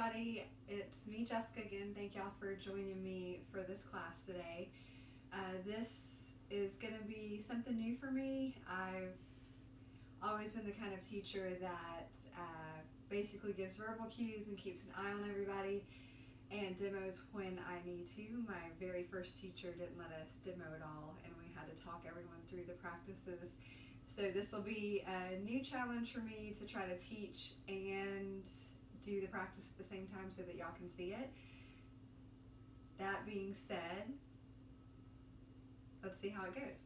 everybody, it's me, Jessica, again. Thank y'all for joining me for this class today. This is going to be something new for me. I've always been the kind of teacher that basically gives verbal cues and keeps an eye on everybody and demos when I need to. My very first teacher didn't let us demo at all, and we had to talk everyone through the practices. So this will be a new challenge for me to try to teach and do the practice at the same time so that y'all can see it. That being said, let's see how it goes.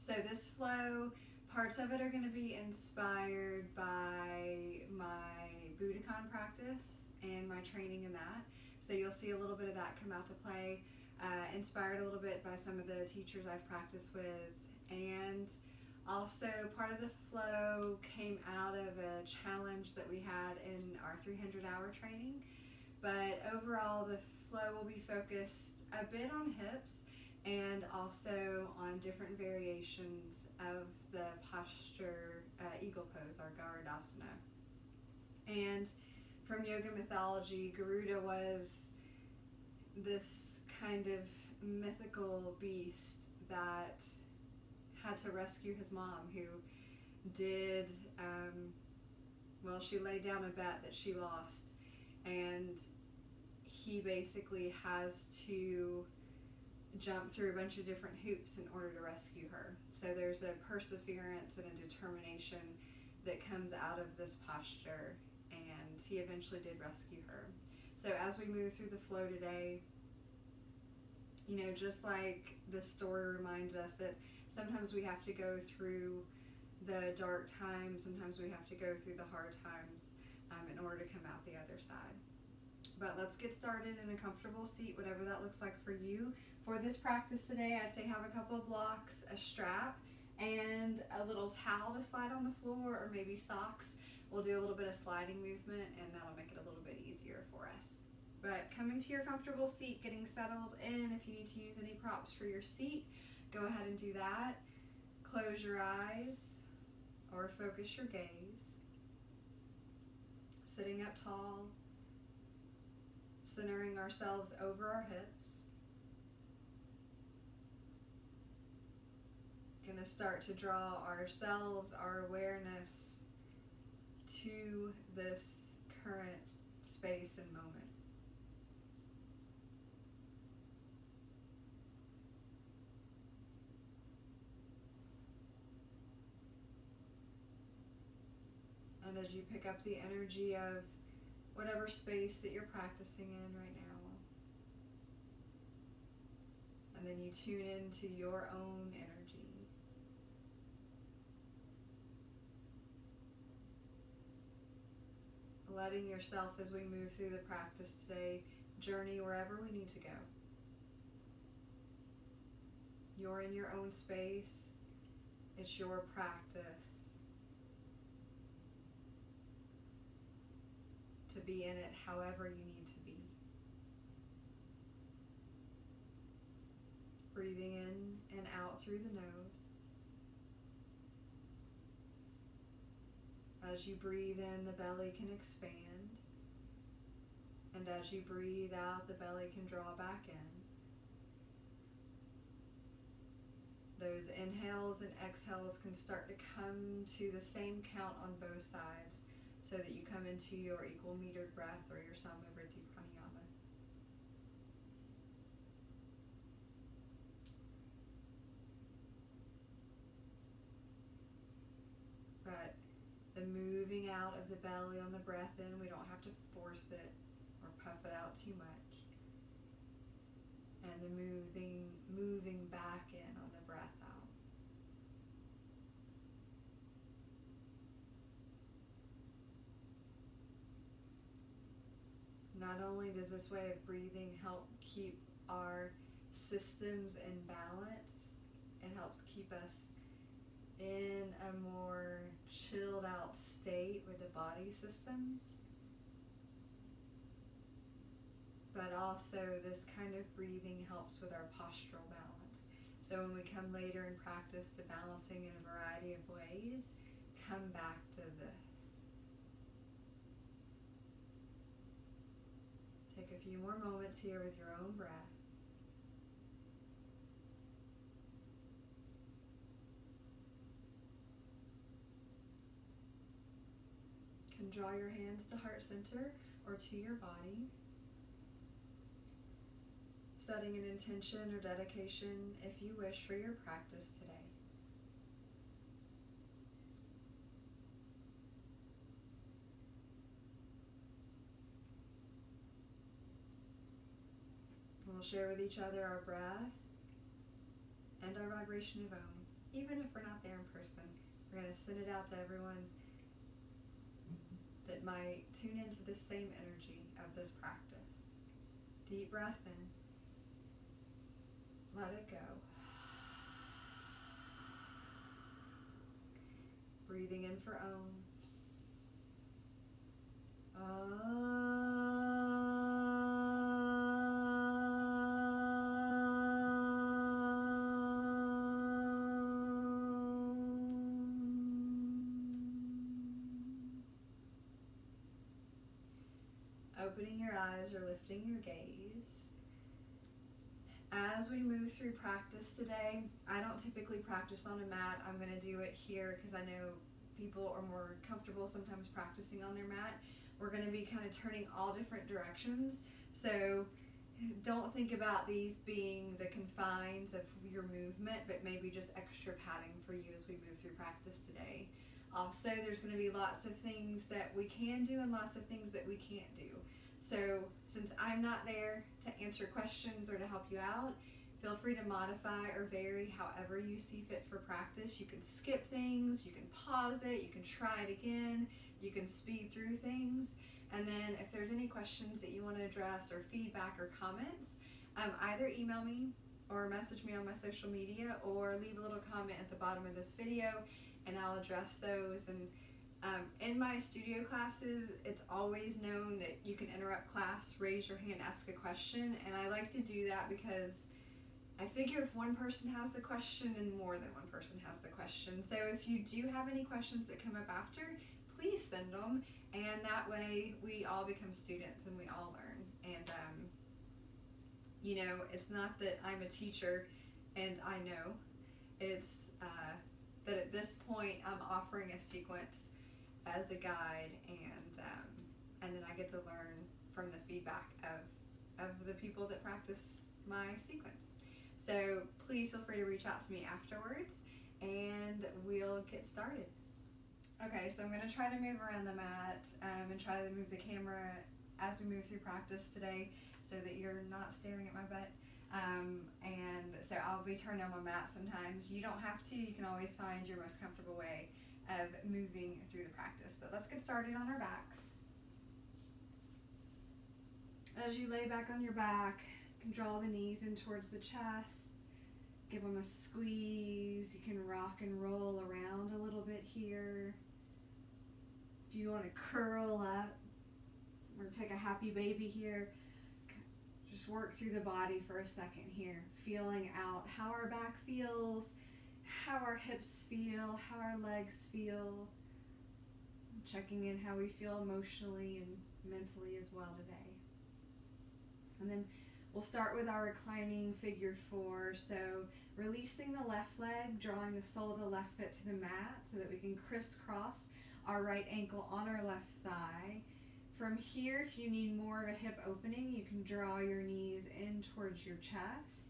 So this flow, parts of it are going to be inspired by my Budokon practice and my training in that. So you'll see a little bit of that come out to play, inspired a little bit by some of the teachers I've practiced with, and also part of the flow came out of a challenge that we had in our 300-hour training. But overall, the flow will be focused a bit on hips and also on different variations of the posture eagle pose, our Garudasana. And from yoga mythology, Garuda was this kind of mythical beast that had to rescue his mom, who did, she laid down a bet that she lost, and he basically has to jump through a bunch of different hoops in order to rescue her. So there's a perseverance and a determination that comes out of this posture, and he eventually did rescue her. So as we move through the flow today, just like the story reminds us that sometimes we have to go through the dark times, sometimes we have to go through the hard times in order to come out the other side. But let's get started in a comfortable seat, whatever that looks like for you. For this practice today, I'd say have a couple of blocks, a strap, and a little towel to slide on the floor, or maybe socks. We'll do a little bit of sliding movement, and that'll make it a little bit easier for us. But coming to your comfortable seat, getting settled in. If you need to use any props for your seat, go ahead and do that. Close your eyes or focus your gaze. Sitting up tall, centering ourselves over our hips. Gonna start to draw ourselves, our awareness to this current space and moment. And as you pick up the energy of whatever space that you're practicing in right now, and then you tune into your own energy. Letting yourself, as we move through the practice today, journey wherever we need to go. You're in your own space. It's your practice to be in it however you need to be. Breathing in and out through the nose. As you breathe in, the belly can expand. And as you breathe out, the belly can draw back in. Those inhales and exhales can start to come to the same count on both sides, so that you come into your equal metered breath or your Samavritti pranayama. But the moving out of the belly on the breath in, we don't have to force it or puff it out too much. And the moving back in on the breath out. Not only does this way of breathing help keep our systems in balance, it helps keep us in a more chilled out state with the body systems, but also this kind of breathing helps with our postural balance. So when we come later in practice to balancing in a variety of ways, come back to this. take a few more moments here with your own breath. You can draw your hands to heart center or to your body, setting an intention or dedication if you wish for your practice today. We'll share with each other our breath and our vibration of Om. Even if we're not there in person, we're going to send it out to everyone that might tune into the same energy of this practice. Deep breath in. Let it go. Breathing in for Om. Opening your eyes or lifting your gaze. As we move through practice today, I don't typically practice on a mat. I'm going to do it here because I know people are more comfortable sometimes practicing on their mat. We're going to be kind of turning all different directions. So don't think about these being the confines of your movement, but maybe just extra padding for you as we move through practice today. Also, there's going to be lots of things that we can do and lots of things that we can't do. So since I'm not there to answer questions or to help you out, feel free to modify or vary however you see fit for practice. You can skip things, you can pause it, you can try it again, you can speed through things. And then if there's any questions that you want to address or feedback or comments, either email me or message me on my social media or leave a little comment at the bottom of this video and I'll address those. And in my studio classes, it's always known that you can interrupt class, raise your hand, ask a question, and I like to do that because I figure if one person has the question, then more than one person has the question. So if you do have any questions that come up after, please send them, and that way we all become students and we all learn. And you know, it's not that I'm a teacher and I know, it's that at this point I'm offering a sequence as a guide, and then I get to learn from the feedback of the people that practice my sequence. So please feel free to reach out to me afterwards and we'll get started. Okay, so I'm going to try to move around the mat and try to move the camera as we move through practice today so that you're not staring at my butt. And so I'll be turning on my mat sometimes. You don't have to. You can always find your most comfortable way of moving through the practice. But let's get started on our backs. As you lay back on your back, you can draw the knees in towards the chest. Give them a squeeze. You can rock and roll around a little bit here. If you want to curl up or take a happy baby here, just work through the body for a second here, feeling out how our back feels, how our hips feel, how our legs feel, checking in how we feel emotionally and mentally as well today. And then we'll start with our reclining figure 4. So releasing the left leg, drawing the sole of the left foot to the mat so that we can crisscross our right ankle on our left thigh. From here, if you need more of a hip opening, you can draw your knees in towards your chest.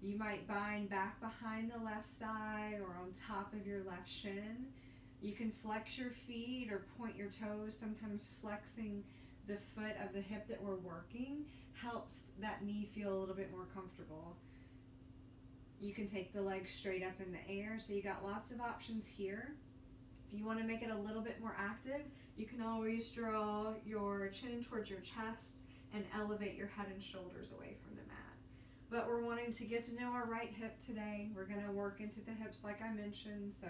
You might bind back behind the left thigh or on top of your left shin. You can flex your feet or point your toes. Sometimes flexing the foot of the hip that we're working helps that knee feel a little bit more comfortable. You can take the leg straight up in the air. So you got lots of options here. If you want to make it a little bit more active, you can always draw your chin towards your chest and elevate your head and shoulders away from the mat. But we're wanting to get to know our right hip today. We're going to work into the hips like I mentioned, so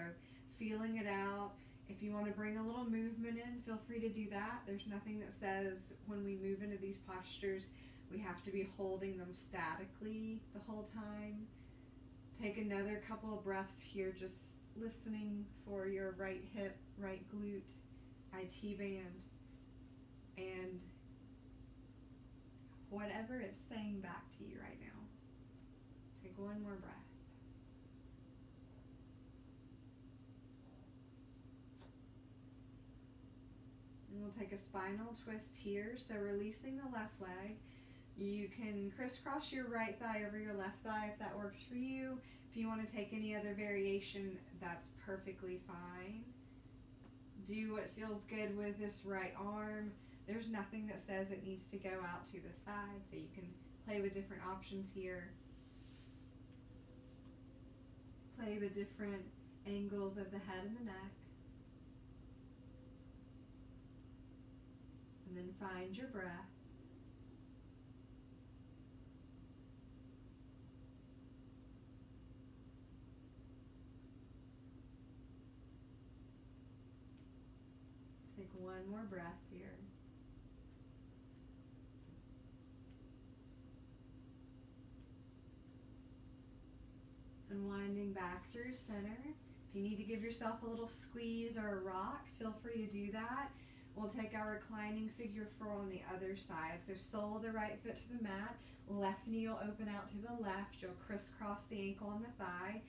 feeling it out. If you want to bring a little movement in, feel free to do that. There's nothing that says when we move into these postures, we have to be holding them statically the whole time. Take another couple of breaths here, just listening for your right hip, right glute, IT band, and whatever it's saying back to you right now. Take one more breath. And we'll take a spinal twist here. So releasing the left leg. You can crisscross your right thigh over your left thigh if that works for you. If you want to take any other variation, that's perfectly fine. Do what feels good with this right arm. There's nothing that says it needs to go out to the side, so you can play with different options here. Play with different angles of the head and the neck. And then find your breath. Take one more breath here. Unwinding back through center. If you need to give yourself a little squeeze or a rock, feel free to do that. We'll take our reclining figure four on the other side. So sole the right foot to the mat, left knee will open out to the left. You'll crisscross the ankle on the thigh.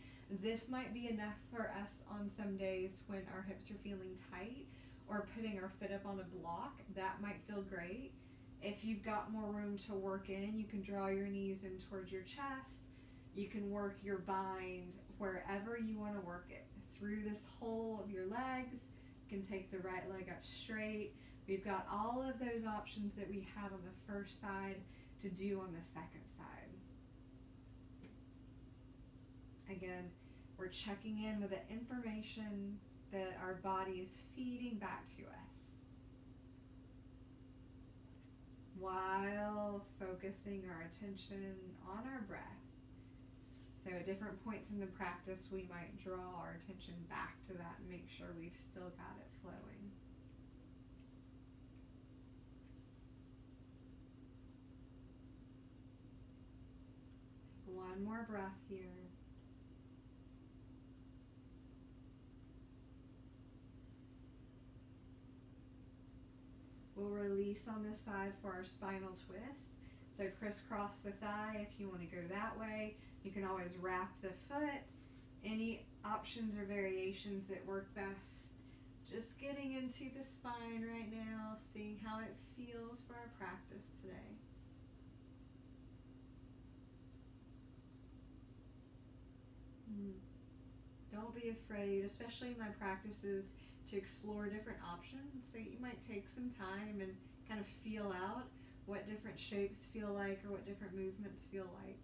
This might be enough for us on some days when our hips are feeling tight, or putting our foot up on a block. That might feel great. If you've got more room to work in, you can draw your knees in towards your chest. You can work your bind wherever you want to work it. Through this hole of your legs, you can take the right leg up straight. We've got all of those options that we had on the first side to do on the second side. Again, we're checking in with the information that our body is feeding back to us, while focusing our attention on our breath. So at different points in the practice, we might draw our attention back to that and make sure we've still got it flowing. One more breath here. We'll release on this side for our spinal twist. So crisscross the thigh if you want to go that way. You can always wrap the foot. Any options or variations that work best. Just getting into the spine right now, seeing how it feels for our practice today. Don't be afraid, especially in my practices, to explore different options. So you might take some time and kind of feel out what different shapes feel like or what different movements feel like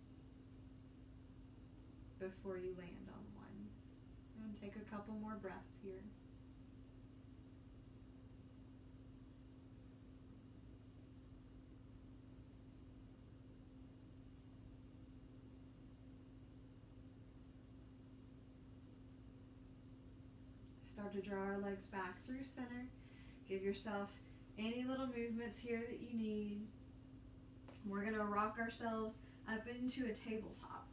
before you land on one. And take a couple more breaths here. Start to draw our legs back through center. Give yourself any little movements here that you need. We're going to rock ourselves up into a tabletop.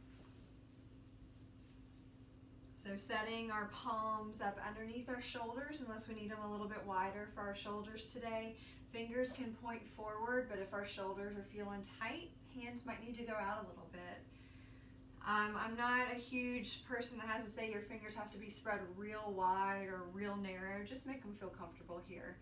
So setting our palms up underneath our shoulders, unless we need them a little bit wider for our shoulders today. Fingers can point forward, but if our shoulders are feeling tight, hands might need to go out a little bit. I'm not a huge person that has to say your fingers have to be spread real wide or real narrow. Just make them feel comfortable here.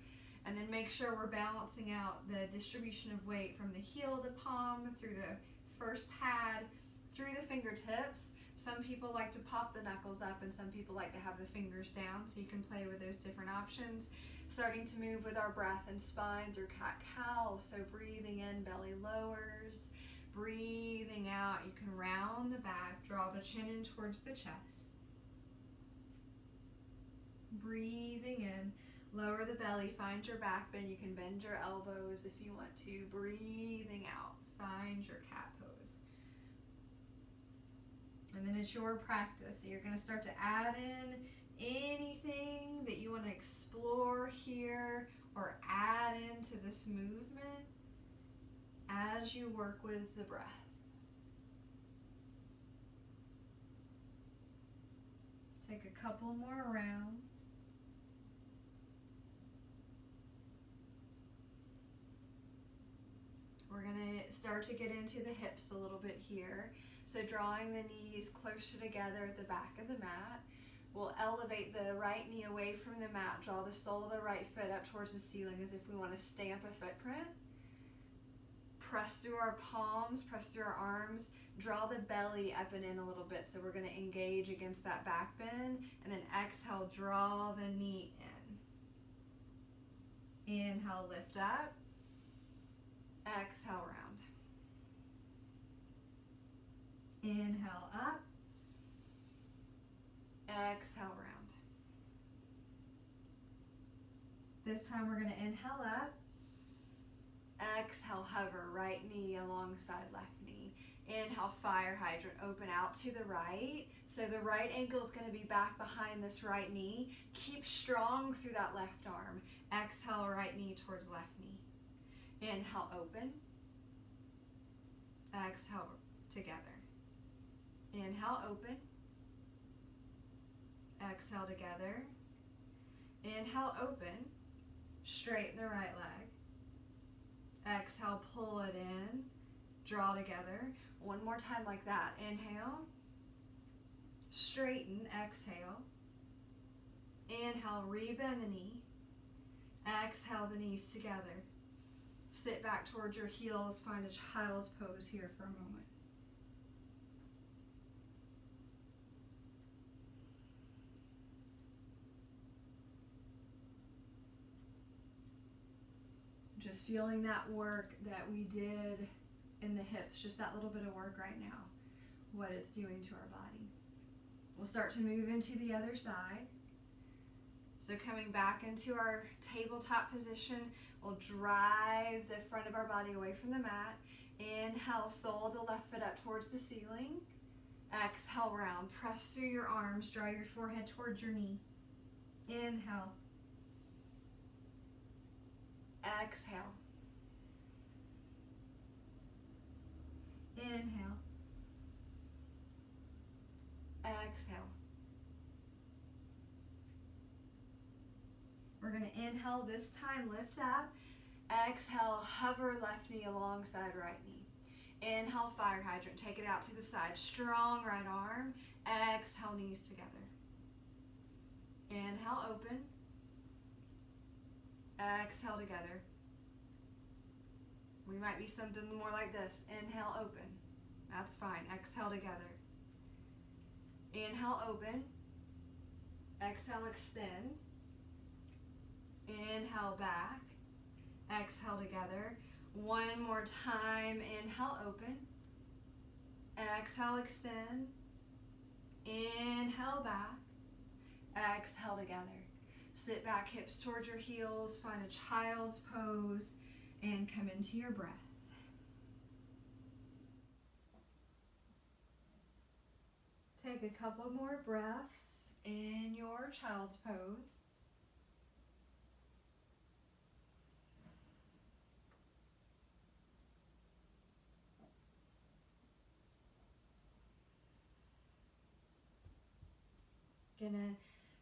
And then make sure we're balancing out the distribution of weight from the heel of the palm through the first pad, through the fingertips. Some people like to pop the knuckles up and some people like to have the fingers down, so you can play with those different options. Starting to move with our breath and spine through cat-cow. So breathing in, belly lowers. Breathing out, you can round the back, draw the chin in towards the chest. Breathing in, lower the belly, find your back bend. You can bend your elbows if you want to. Breathing out, find your cat pose. And then it's your practice. So you're going to start to add in anything that you want to explore here or add into this movement as you work with the breath. Take a couple more rounds. We're going to start to get into the hips a little bit here. So drawing the knees closer together at the back of the mat. We'll elevate the right knee away from the mat, draw the sole of the right foot up towards the ceiling as if we want to stamp a footprint. Press through our palms, press through our arms, draw the belly up and in a little bit. So we're going to engage against that back bend, and then exhale, draw the knee in. Inhale, lift up. Exhale, round. Inhale, up. Exhale, round. This time we're going to inhale up. Exhale, hover, right knee alongside left knee. Inhale, fire hydrant, open out to the right. So the right ankle is going to be back behind this right knee. Keep strong through that left arm. Exhale, right knee towards left knee. Inhale, open. Exhale, together. Inhale, open. Exhale, together. Inhale, open. Straighten the right leg. Exhale, pull it in. Draw together. One more time like that. Inhale. Straighten. Exhale. Inhale, rebend the knee. Exhale, the knees together. Sit back towards your heels. Find a child's pose here for a moment. Just feeling that work that we did in the hips, just that little bit of work right now, what it's doing to our body. We'll start to move into the other side. So coming back into our tabletop position, we'll drive the front of our body away from the mat. Inhale, sole of the left foot up towards the ceiling. Exhale, round. Press through your arms, draw your forehead towards your knee. Inhale. Exhale. Inhale. Exhale. We're going to inhale this time, lift up. Exhale, hover left knee alongside right knee. Inhale, fire hydrant, take it out to the side. Strong right arm. Exhale, knees together. Inhale, open. Exhale, together. We might be something more like this. Inhale, open. That's fine. Exhale, together. Inhale, open. Exhale, extend. Inhale, back. Exhale, together. One more time. Inhale, open. Exhale, extend. Inhale, back. Exhale, together. Sit back, hips towards your heels. Find a child's pose and come into your breath. Take a couple more breaths in your child's pose. Gonna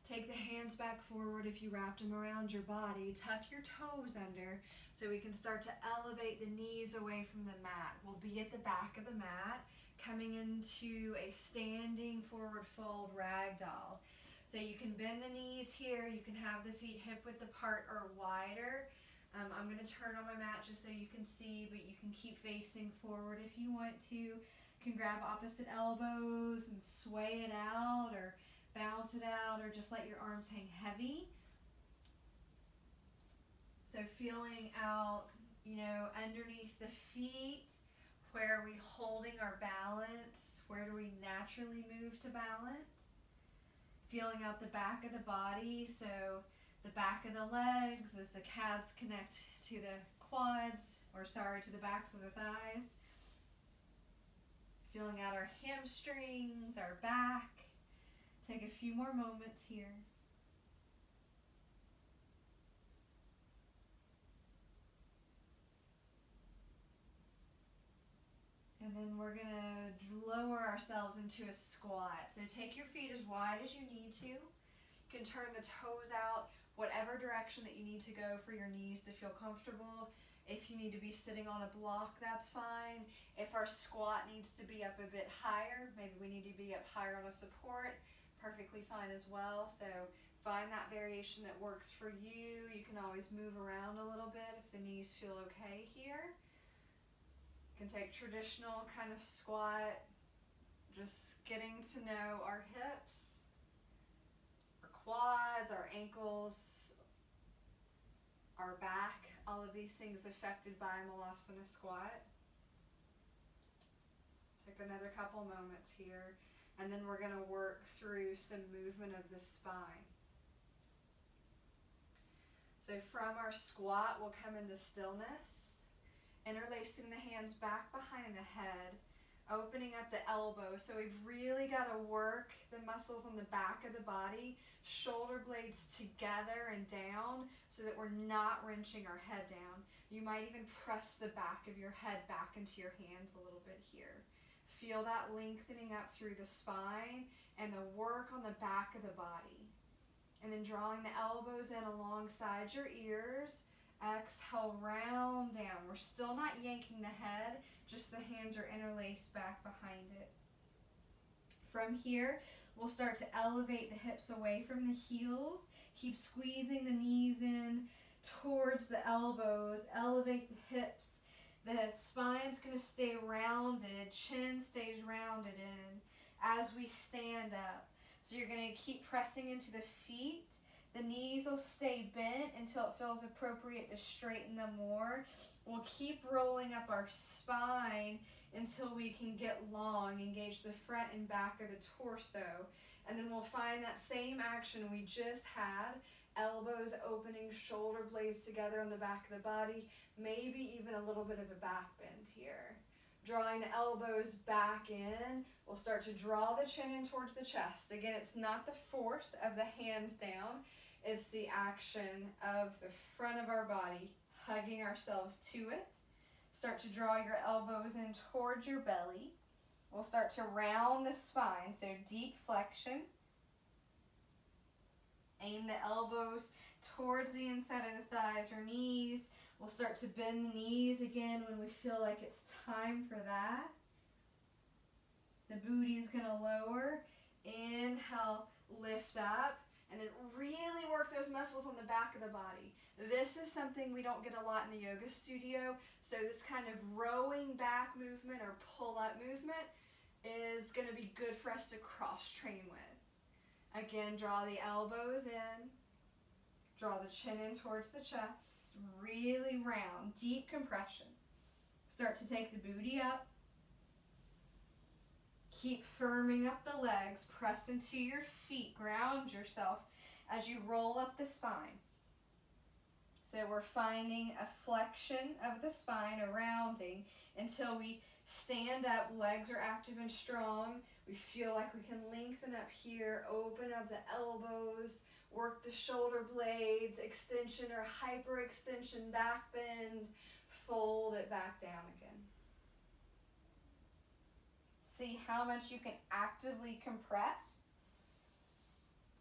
take the hands back forward if you wrapped them around your body. Tuck your toes under so we can start to elevate the knees away from the mat. We'll be at the back of the mat, coming into a standing forward fold ragdoll. So you can bend the knees here. You can have the feet hip width apart or wider. I'm going to turn on my mat just so you can see, but you can keep facing forward if you want to. You can grab opposite elbows and sway it out, or bounce it out, or just let your arms hang heavy. So feeling out, underneath the feet, where are we holding our balance? Where do we naturally move to balance? Feeling out the back of the body, so the back of the legs as the calves connect to the quads, to the backs of the thighs. Feeling out our hamstrings, our back. Take a few more moments here. And then we're going to lower ourselves into a squat. So take your feet as wide as you need to. You can turn the toes out whatever direction that you need to go for your knees to feel comfortable. If you need to be sitting on a block, that's fine. If our squat needs to be up a bit higher, maybe we need to be up higher on a support, perfectly fine as well. So find that variation that works for you. You can always move around a little bit if the knees feel okay here. You can take traditional kind of squat, just getting to know our hips, our quads, our ankles, our back, all of these things affected by Malasana squat. Take another couple moments here, and then we're going to work through some movement of the spine. So from our squat, we'll come into stillness, interlacing the hands back behind the head, opening up the elbow. So we've really got to work the muscles on the back of the body, shoulder blades together and down so that we're not wrenching our head down. You might even press the back of your head back into your hands a little bit here. Feel that lengthening up through the spine and the work on the back of the body. And then drawing the elbows in alongside your ears. Exhale, round down. We're still not yanking the head, just the hands are interlaced back behind it. From here, we'll start to elevate the hips away from the heels. Keep squeezing the knees in towards the elbows. Elevate the hips. The spine's going to stay rounded. Chin stays rounded in as we stand up. So you're going to keep pressing into the feet. The knees will stay bent until it feels appropriate to straighten them more. We'll keep rolling up our spine until we can get long, engage the front and back of the torso. And then we'll find that same action we just had, elbows opening, shoulder blades together on the back of the body, maybe even a little bit of a back bend here. Drawing the elbows back in, we'll start to draw the chin in towards the chest. Again, it's not the force of the hands down, it's the action of the front of our body, hugging ourselves to it. Start to draw your elbows in towards your belly. We'll start to round the spine, so deep flexion. Aim the elbows towards the inside of the thighs or knees. We'll start to bend the knees again when we feel like it's time for that. The booty's going to lower. Inhale, lift up, and then really work those muscles on the back of the body. This is something we don't get a lot in the yoga studio, so this kind of rowing back movement or pull-up movement is going to be good for us to cross-train with. Again, draw the elbows in. Draw the chin in towards the chest. Really round, deep compression. Start to take the booty up. Keep firming up the legs. Press into your feet. Ground yourself as you roll up the spine. So we're finding a flexion of the spine, a rounding, until we stand up. Legs are active and strong. We feel like we can lengthen up here, open up the elbows, work the shoulder blades, extension or hyperextension, back bend, fold it back down again. See how much you can actively compress.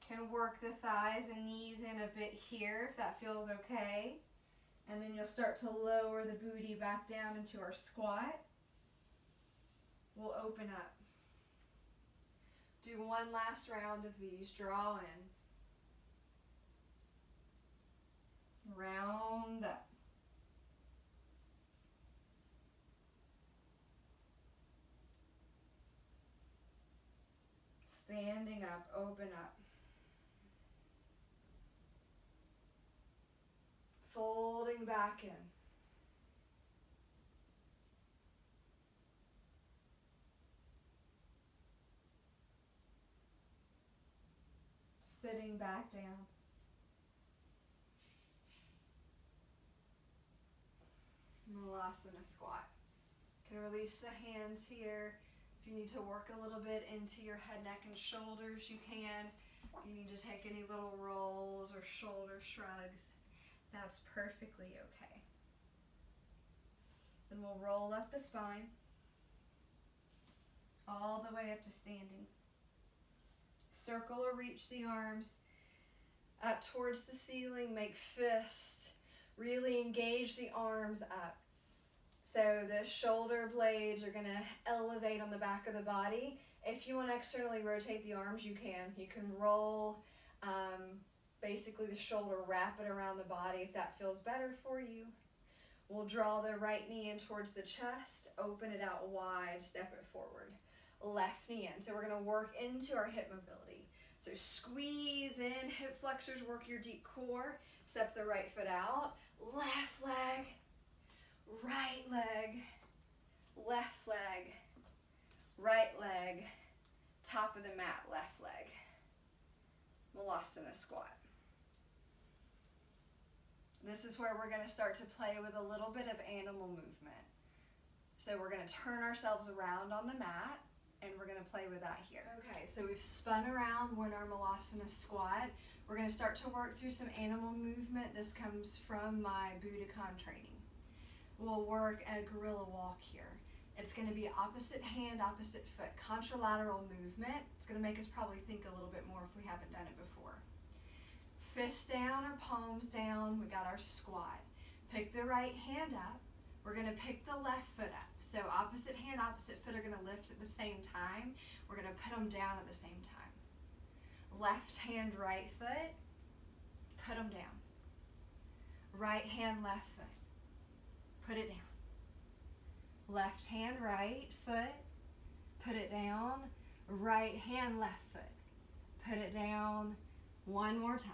Can work the thighs and knees in a bit here if that feels okay. And then you'll start to lower the booty back down into our squat. We'll open up. Do one last round of these. Draw in. Round up. Standing up, open up. Folding back in. Sitting back down. Malasana squat. You can release the hands here. If you need to work a little bit into your head, neck, and shoulders, you can. You need to take any little rolls or shoulder shrugs. That's perfectly okay. Then we'll roll up the spine all the way up to standing. Circle or reach the arms up towards the ceiling. Make fists Really engage the arms up. So the shoulder blades are going to elevate on the back of the body. If you want to externally rotate the arms, you can. You can roll basically the shoulder, wrap it around the body if that feels better for you. We'll draw the right knee in towards the chest, open it out wide, step it forward. Left knee in. So we're going to work into our hip mobility. So squeeze in, hip flexors, work your deep core. Step the right foot out. Left leg, right leg, left leg, right leg, top of the mat, left leg. Vinyasa squat. This is where we're going to start to play with a little bit of animal movement. So we're going to turn ourselves around on the mat, and we're going to play with that here. Okay, so we've spun around. We're in our Vinyasa squat. We're going to start to work through some animal movement. This comes from my Budokon training. We'll work a gorilla walk here. It's going to be opposite hand, opposite foot, contralateral movement. It's going to make us probably think a little bit more if we haven't done it before. Fists down or palms down. We got our squat. Pick the right hand up. We're going to pick the left foot up. So opposite hand, opposite foot are going to lift at the same time. We're going to put them down at the same time. Left hand, right foot. Put them down. Right hand, left foot. Put it down. Left hand, right foot. Put it down. Right hand, left foot. Put it down. One more time.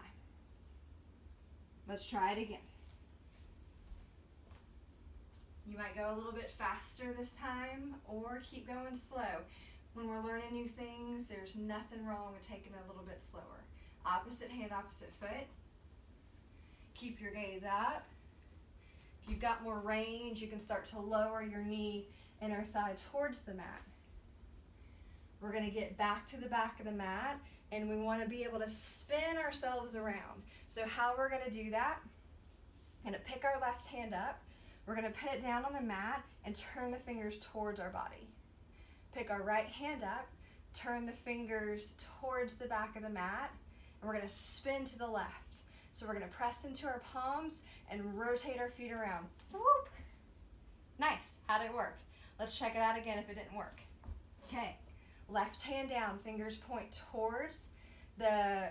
Let's try it again. You might go a little bit faster this time or keep going slow. When we're learning new things, there's nothing wrong with taking it a little bit slower. Opposite hand, opposite foot. Keep your gaze up. If you've got more range, you can start to lower your knee and our thigh towards the mat. We're going to get back to the back of the mat, and we want to be able to spin ourselves around. So how we're going to do that, I'm going to pick our left hand up. We're going to put it down on the mat and turn the fingers towards our body. Pick our right hand up, turn the fingers towards the back of the mat, and we're going to spin to the left. So we're going to press into our palms and rotate our feet around. Whoop! Nice. How did it work? Let's check it out again if it didn't work. Okay. Left hand down, fingers point towards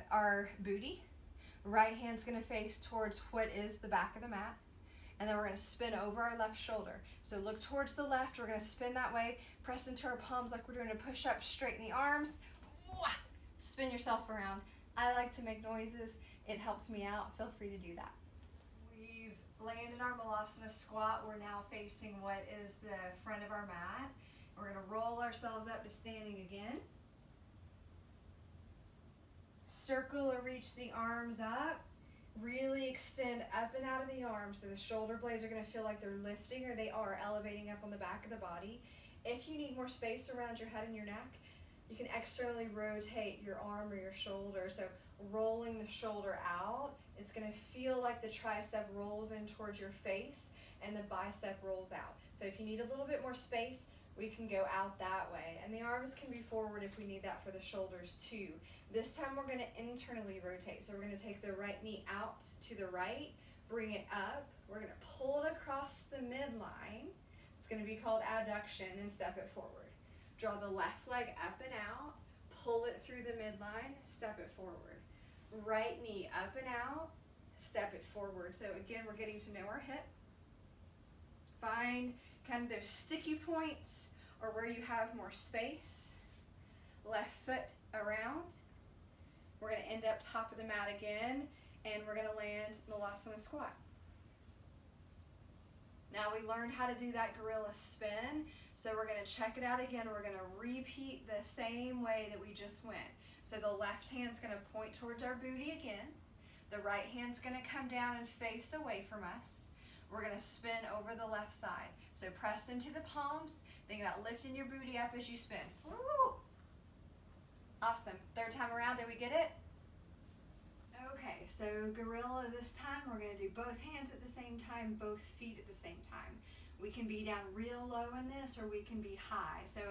our booty. Right hand's going to face towards what is the back of the mat. And then we're going to spin over our left shoulder. So look towards the left. We're going to spin that way. Press into our palms like we're doing a push-up. Straighten the arms. Spin yourself around. I like to make noises. It helps me out. Feel free to do that. We've landed our Vinyasa squat. We're now facing what is the front of our mat. We're going to roll ourselves up to standing again. Circle or reach the arms up. Really extend up and out of the arms. So the shoulder blades are going to feel like they're lifting, or they are elevating up on the back of the body. If you need more space around your head and your neck, you can externally rotate your arm or your shoulder. So rolling the shoulder out, it's going to feel like the tricep rolls in towards your face and the bicep rolls out. So if you need a little bit more space, we can go out that way. And the arms can be forward if we need that for the shoulders too. This time we're going to internally rotate. So we're going to take the right knee out to the right, bring it up. We're going to pull it across the midline. It's going to be called adduction, and step it forward. Draw the left leg up and out, pull it through the midline, step it forward. Right knee up and out, step it forward. So again, we're getting to know our hip. Find kind of those sticky points or where you have more space. Left foot around. We're going to end up top of the mat again, and we're going to land Vinyasa squat. Now we learned how to do that gorilla spin, so we're going to check it out again. We're going to repeat the same way that we just went. So the left hand's going to point towards our booty again. The right hand's going to come down and face away from us. We're going to spin over the left side. So press into the palms. Think about lifting your booty up as you spin. Woo! Awesome. Third time around, did we get it? Okay, so gorilla this time. We're going to do both hands at the same time, both feet at the same time. We can be down real low in this, or we can be high. So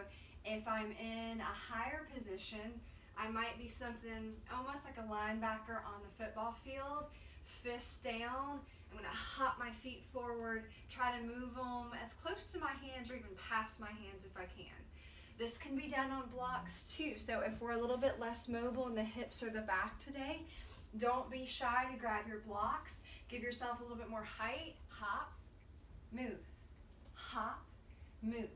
if I'm in a higher position, I might be something almost like a linebacker on the football field, fists down, and I'm going to hop my feet forward, try to move them as close to my hands or even past my hands if I can. This can be done on blocks too. So if we're a little bit less mobile in the hips or the back today, don't be shy to grab your blocks. Give yourself a little bit more height. Hop, move, hop, move.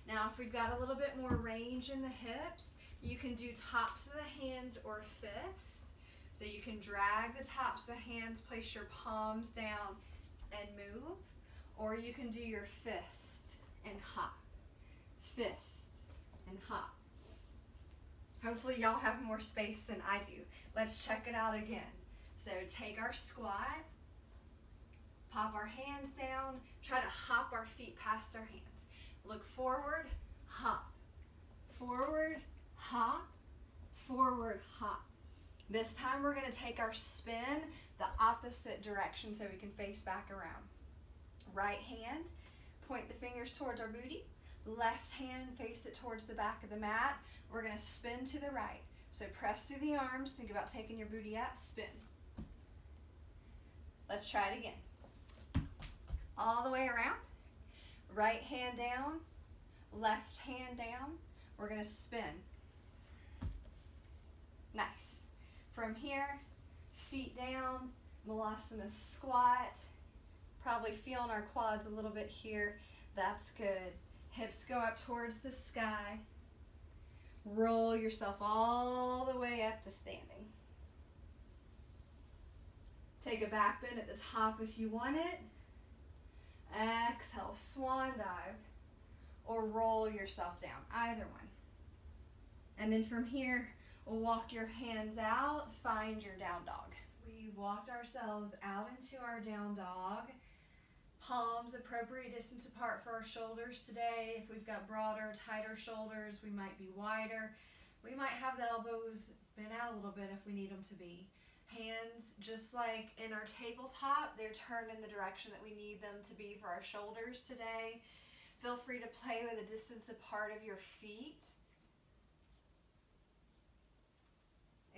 Now if we've got a little bit more range in the hips, you can do tops of the hands or fists. So you can drag the tops of the hands, place your palms down and move, or you can do your fist and hop, fist and hop. Hopefully y'all have more space than I do. Let's check it out again. So take our squat, pop our hands down, try to hop our feet past our hands. Look forward, hop, forward, hop, forward, hop. This time we're going to take our spin the opposite direction so we can face back around. Right hand, point the fingers towards our booty. Left hand, face it towards the back of the mat. We're going to spin to the right. So press through the arms, think about taking your booty up, spin. Let's try it again. All the way around. Right hand down, left hand down. We're going to spin. Nice. From here, feet down, Malasana squat. Probably feeling our quads a little bit here. That's good. Hips go up towards the sky. Roll yourself all the way up to standing. Take a back bend at the top if you want it. Exhale, swan dive. Or roll yourself down, either one. And then from here, walk your hands out, find your down dog. We've walked ourselves out into our down dog. Palms appropriate distance apart for our shoulders today. If we've got broader, tighter shoulders, we might be wider. We might have the elbows bent out a little bit if we need them to be. Hands, just like in our tabletop, they're turned in the direction that we need them to be for our shoulders today. Feel free to play with the distance apart of your feet.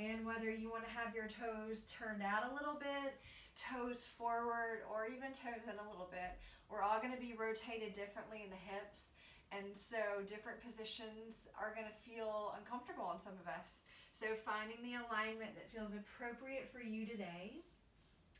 And whether you want to have your toes turned out a little bit, toes forward, or even toes in a little bit, we're all going to be rotated differently in the hips. And so different positions are going to feel uncomfortable on some of us. So finding the alignment that feels appropriate for you today.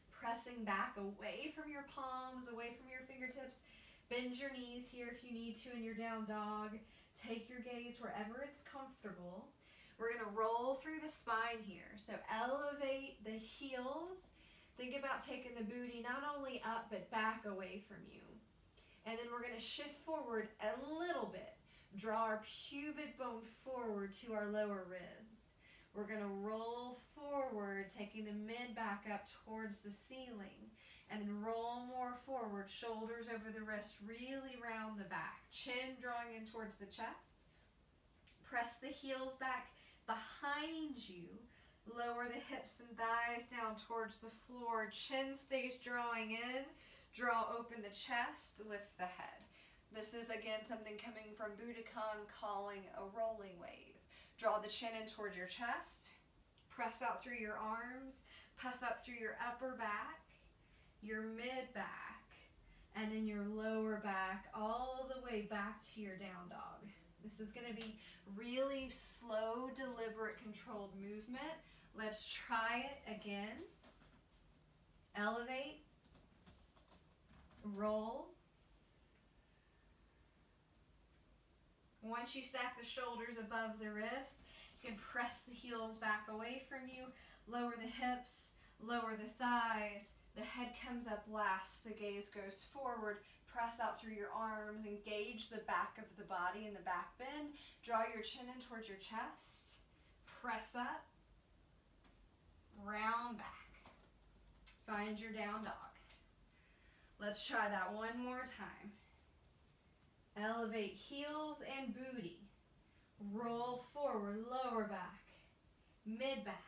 Pressing back away from your palms, away from your fingertips. Bend your knees here if you need to in your down dog. Take your gaze wherever it's comfortable. We're going to roll through the spine here. So elevate the heels. Think about taking the booty not only up but back away from you. And then we're going to shift forward a little bit. Draw our pubic bone forward to our lower ribs. We're going to roll forward, taking the mid back up towards the ceiling. And then roll more forward, shoulders over the wrist, really round the back. Chin drawing in towards the chest. Press the heels back behind you. Lower the hips and thighs down towards the floor. Chin stays drawing in. Draw open the chest. Lift the head. This is again something coming from Budokon, calling a rolling wave. Draw the chin in towards your chest. Press out through your arms. Puff up through your upper back, your mid back, and then your lower back all the way back to your down dog. This is going to be really slow, deliberate, controlled movement. Let's try it again. Elevate, roll. Once you stack the shoulders above the wrist, you can press the heels back away from you, lower the hips, lower the thighs. The head comes up last, the gaze goes forward. Press out through your arms, engage the back of the body in the back bend. Draw your chin in towards your chest. Press up, round back. Find your down dog. Let's try that one more time. Elevate heels and booty. Roll forward, lower back, mid back,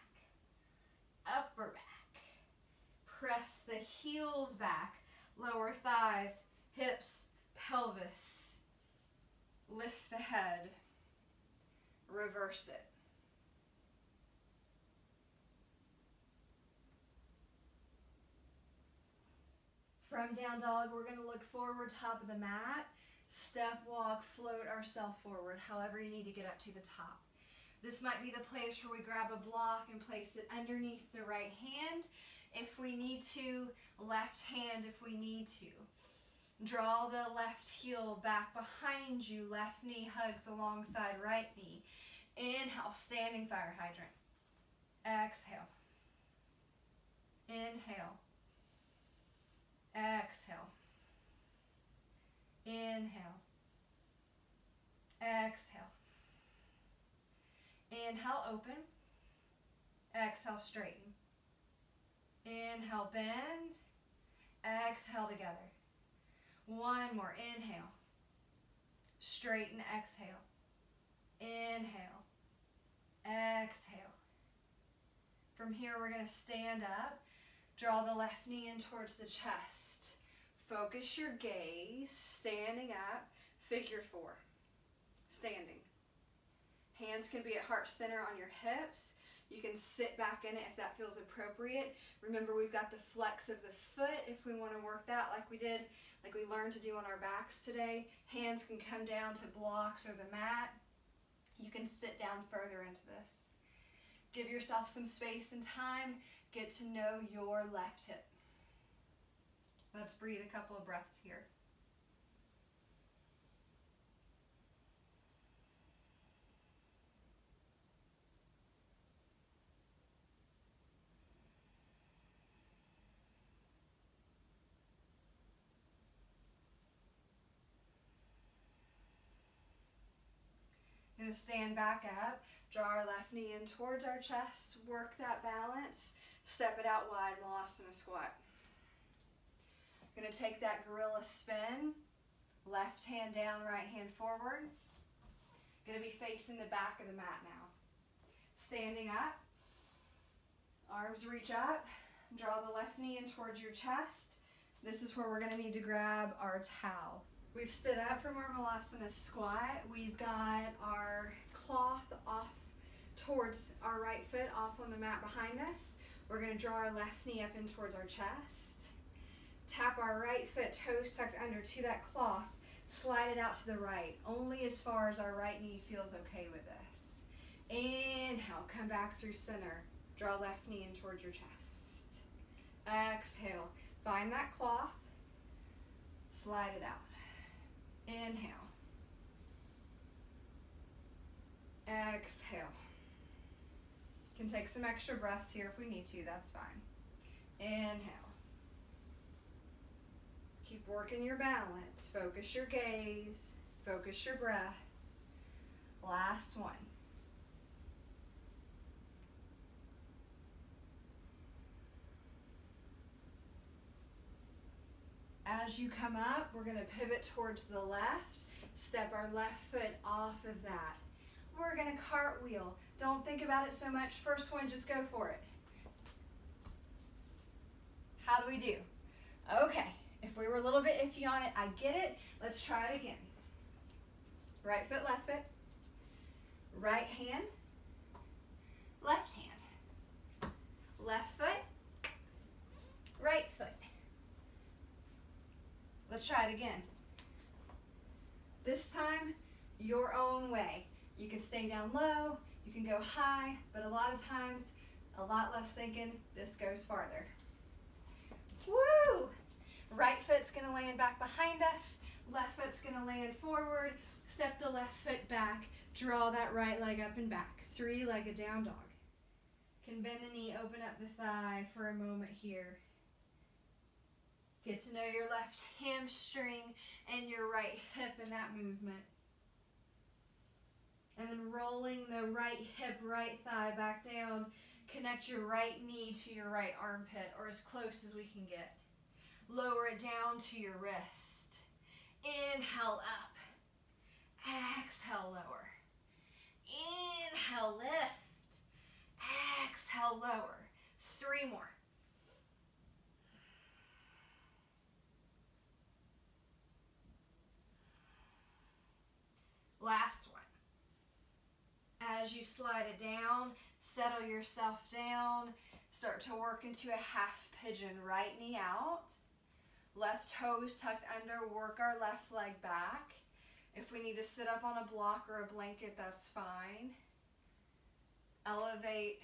upper back. Press the heels back, lower thighs, hips, pelvis. Lift the head. Reverse it. From down dog, we're going to look forward, top of the mat, step, walk, float ourselves forward, however you need to get up to the top. This might be the place where we grab a block and place it underneath the right hand if we need to, left hand if we need to. Draw the left heel back behind you, left knee hugs alongside right knee. Inhale, standing fire hydrant. Exhale. Inhale. Exhale. Inhale. Exhale. Inhale, open. Exhale, straighten. Inhale, bend. Exhale, together. One more. Inhale. Straighten, exhale. Inhale. Exhale. From here, we're going to stand up. Draw the left knee in towards the chest. Focus your gaze. Standing up. Figure 4. Standing. Hands can be at heart center on your hips. You can sit back in it if that feels appropriate. Remember, we've got the flex of the foot if we want to work that like we did, like we learned to do on our backs today. Hands can come down to blocks or the mat. You can sit down further into this. Give yourself some space and time. Get to know your left hip. Let's breathe a couple of breaths here. Going to stand back up, draw our left knee in towards our chest, work that balance, step it out wide, Malasana squat. Going to take that gorilla spin, left hand down, right hand forward. Going to be facing the back of the mat now. Standing up, arms reach up, draw the left knee in towards your chest. This is where we're going to need to grab our towel. We've stood up from our Malasana squat. We've got our cloth off towards our right foot, off on the mat behind us. We're going to draw our left knee up in towards our chest. Tap our right foot, toes tucked under to that cloth. Slide it out to the right, only as far as our right knee feels okay with this. Inhale, come back through center. Draw left knee in towards your chest. Exhale, find that cloth. Slide it out. Inhale. Exhale. Can take some extra breaths here if we need to, that's fine. Inhale. Keep working your balance. Focus your gaze. Focus your breath. Last one. As you come up, we're going to pivot towards the left. Step our left foot off of that. We're going to cartwheel. Don't think about it so much. First one, just go for it. How do we do? Okay, if we were a little bit iffy on it, I get it. Let's try it again. Right foot, left foot. Right hand, left hand. Left foot, right foot. Let's try it again. This time, your own way. You can stay down low, you can go high, but a lot of times, a lot less thinking, this goes farther. Woo! Right foot's gonna land back behind us, left foot's gonna land forward, step the left foot back, draw that right leg up and back. 3-legged down dog. Can bend the knee, open up the thigh for a moment here. Get to know your left hamstring and your right hip in that movement. And then rolling the right hip, right thigh back down. Connect your right knee to your right armpit, or as close as we can get. Lower it down to your wrist. Inhale up. Exhale lower. Inhale lift. Exhale lower. 3 more. Last one. As you slide it down, settle yourself down. Start to work into a half pigeon. Right knee out. Left toes tucked under, work our left leg back. If we need to sit up on a block or a blanket, that's fine. Elevate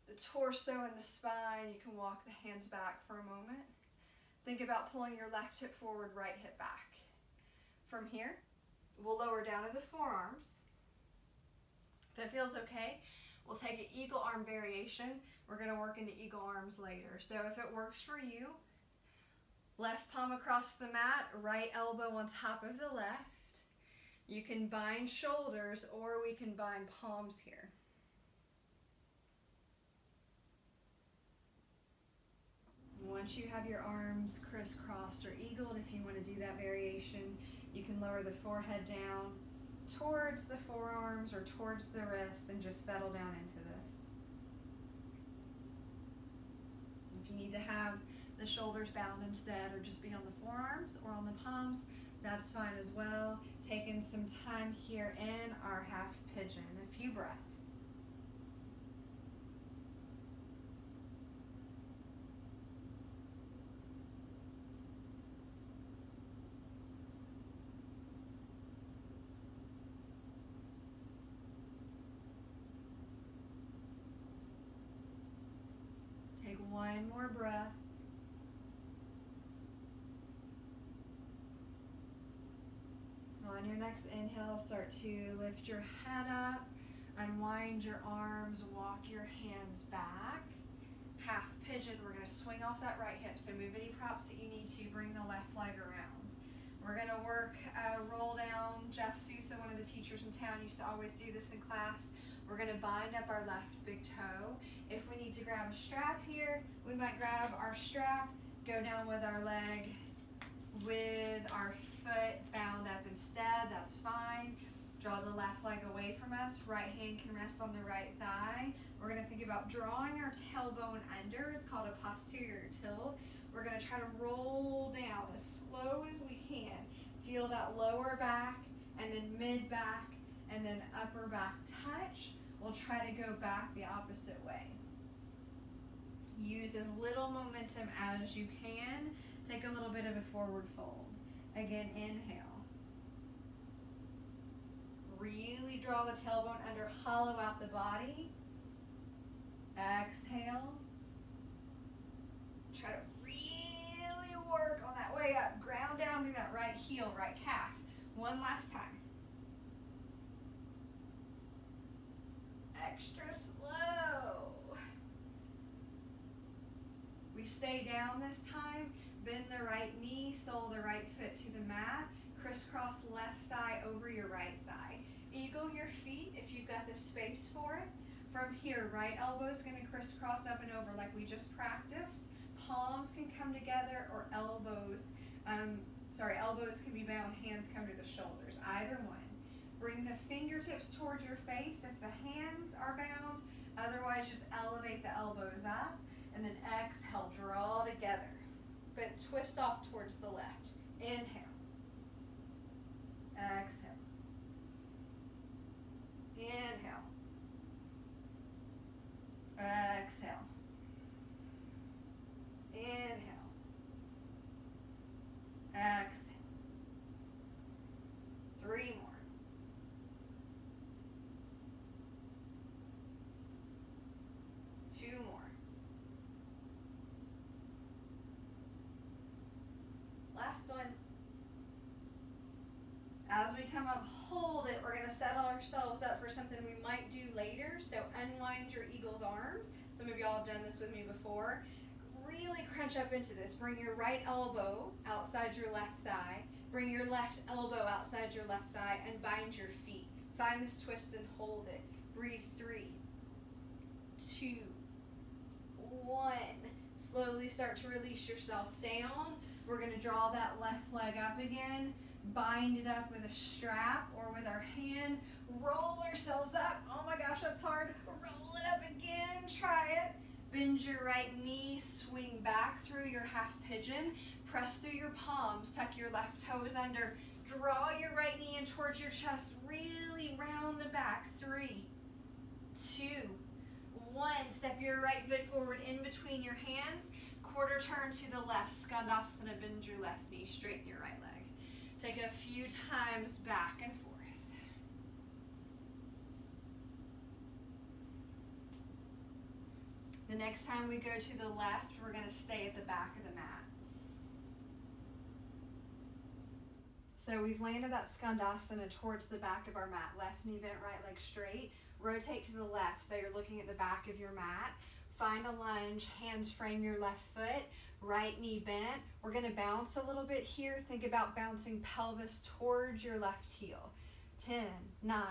the torso and the spine. You can walk the hands back for a moment. Think about pulling your left hip forward, right hip back. From here, we'll lower down to the forearms. If it feels okay, we'll take an eagle arm variation. We're going to work into eagle arms later. So if it works for you, left palm across the mat, right elbow on top of the left. You can bind shoulders or we can bind palms here. Once you have your arms crisscrossed or eagled, if you want to do that variation, you can lower the forehead down towards the forearms or towards the wrist and just settle down into this. If you need to have the shoulders bound instead or just be on the forearms or on the palms, that's fine as well. Taking some time here in our half pigeon, a few breaths. Take one more breath. On your next inhale, start to lift your head up, unwind your arms, walk your hands back. Half pigeon, we're going to swing off that right hip, so move any props that you need to, bring the left leg around. We're going to work roll down. Jeff Sousa, one of the teachers in town, used to always do this in class. We're going to bind up our left big toe. If we need to grab a strap here, we might grab our strap, go down with our leg, with our foot bound up instead, that's fine. Draw the left leg away from us, right hand can rest on the right thigh. We're going to think about drawing our tailbone under, it's called a posterior tilt. We're going to try to roll down as slow as we can. Feel that lower back and then mid back and then upper back touch. We'll try to go back the opposite way. Use as little momentum as you can. Take a little bit of a forward fold. Again, inhale. Really draw the tailbone under, hollow out the body. Exhale. Try to really work on that way up. Ground down through that right heel, right calf. One last time. Extra slow. We stay down this time. Bend the right knee, sole the right foot to the mat. Crisscross left thigh over your right thigh. Eagle your feet if you've got the space for it. From here, right elbow is going to crisscross up and over like we just practiced. Palms can come together or elbows can be bound, hands come to the shoulders, either one. Bring the fingertips towards your face if the hands are bound. Otherwise, just elevate the elbows up and then exhale, draw together. But twist off towards the left. Inhale. Exhale. Inhale. Exhale. Inhale. Exhale. 3 more. 2 more. Last one. As we come up, hold it. We're going to settle ourselves up for something we might do later. So unwind your eagle's arms. Some of y'all have done this with me before. Really crunch up into this. Bring your right elbow outside your left thigh. Bring your left elbow outside your left thigh and bind your feet. Find this twist and hold it. Breathe. 3, 2, 1. Slowly start to release yourself down. We're going to draw that left leg up again. Bind it up with a strap or with our hand. Roll ourselves up. Oh my gosh, that's hard. Roll it up again. Try it. Bend your right knee. Swing back through your half pigeon. Press through your palms. Tuck your left toes under. Draw your right knee in towards your chest. Really round the back. 3, 2, 1. Step your right foot forward in between your hands. Quarter turn to the left, Skandasana, bend your left knee, straighten your right leg. Take a few times back and forth. The next time we go to the left, we're going to stay at the back of the mat. So we've landed that Skandasana towards the back of our mat. Left knee bent, right leg straight. Rotate to the left, so you're looking at the back of your mat. Find a lunge, hands frame your left foot, right knee bent. We're going to bounce a little bit here. Think about bouncing pelvis towards your left heel. 10, 9,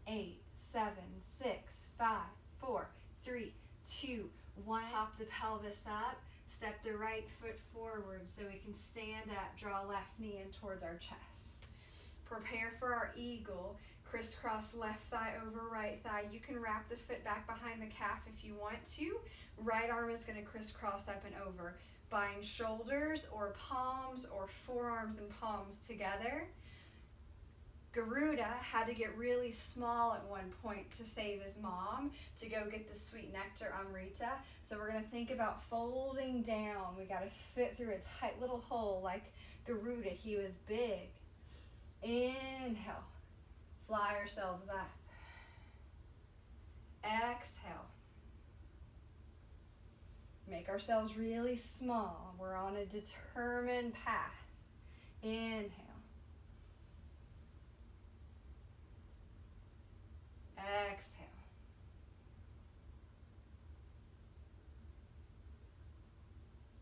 8, 7, 6, 5, 4, 3, 2, 1. Pop the pelvis up. Step the right foot forward so we can stand up. Draw left knee in towards our chest. Prepare for our eagle. Crisscross left thigh over right thigh. You can wrap the foot back behind the calf if you want to. Right arm is going to crisscross up and over. Bind shoulders or palms or forearms and palms together. Garuda had to get really small at one point to save his mom to go get the sweet nectar Amrita. So we're going to think about folding down. We got to fit through a tight little hole like Garuda. He was big. Inhale. Fly ourselves up. Exhale. Make ourselves really small. We're on a determined path. Inhale. Exhale.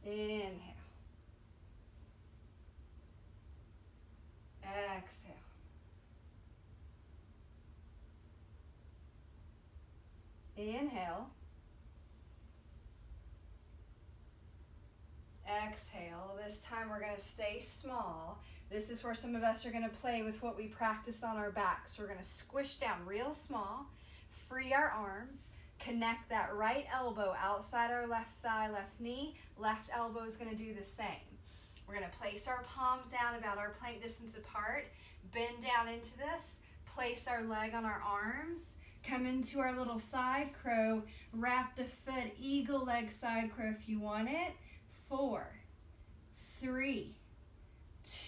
Inhale. Exhale. Inhale. Exhale. This time we're going to stay small. This is where some of us are going to play with what we practice on our back. So we're going to squish down real small, free our arms, connect that right elbow outside our left thigh, left knee. Left elbow is going to do the same. We're going to place our palms down about our plank distance apart, bend down into this, place our leg on our arms, come into our little side crow, wrap the foot, eagle leg side crow if you want it. 4, 3,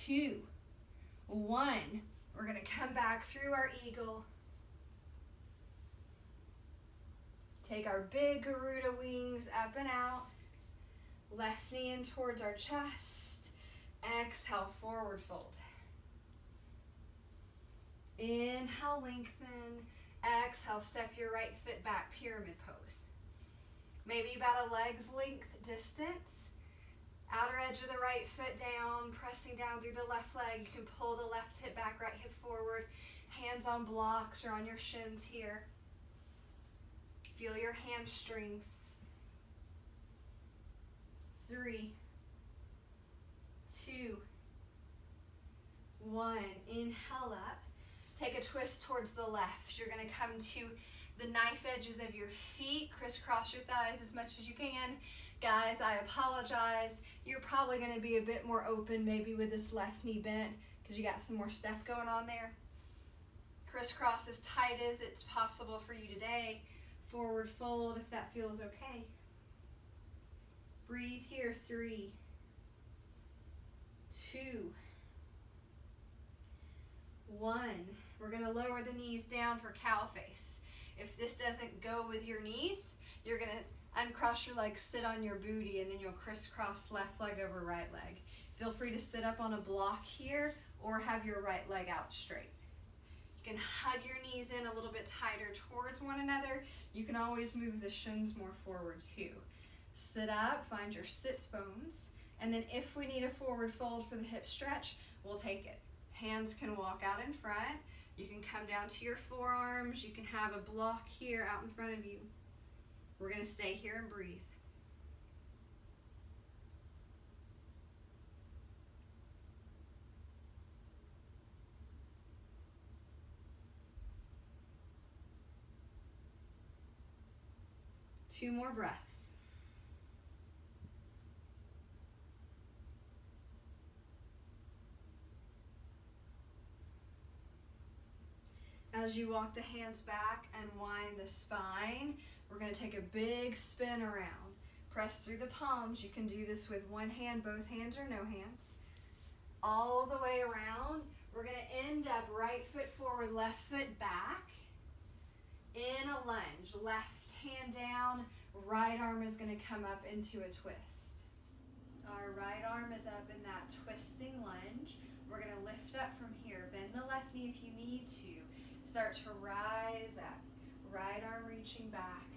2, 1. We're going to come back through our eagle. Take our big Garuda wings up and out. Left knee in towards our chest. Exhale, forward fold. Inhale, lengthen. Exhale, step your right foot back, pyramid pose. Maybe about a leg's length distance. Outer edge of the right foot down, pressing down through the left leg. You can pull the left hip back, right hip forward. Hands on blocks or on your shins here. Feel your hamstrings. 3, 2, 1. Inhale up. Take a twist towards the left. You're going to come to the knife edges of your feet. Crisscross your thighs as much as you can. Guys, I apologize. You're probably going to be a bit more open maybe with this left knee bent because you got some more stuff going on there. Crisscross as tight as it's possible for you today. Forward fold if that feels okay. Breathe here. 3, 2, 1. We're going to lower the knees down for cow face. If this doesn't go with your knees, you're going to uncross your legs, sit on your booty, and then you'll crisscross left leg over right leg. Feel free to sit up on a block here or have your right leg out straight. You can hug your knees in a little bit tighter towards one another. You can always move the shins more forward too. Sit up, find your sits bones, and then if we need a forward fold for the hip stretch, we'll take it. Hands can walk out in front. You can come down to your forearms. You can have a block here out in front of you. We're going to stay here and breathe. Two more breaths. As you walk the hands back and wind the spine, we're going to take a big spin around. Press through the palms. You can do this with one hand, both hands, or no hands. All the way around. We're going to end up right foot forward, left foot back. In a lunge. Left hand down. Right arm is going to come up into a twist. Our right arm is up in that twisting lunge. We're going to lift up from here. Bend the left knee if you need to. Start to rise up. Right arm reaching back.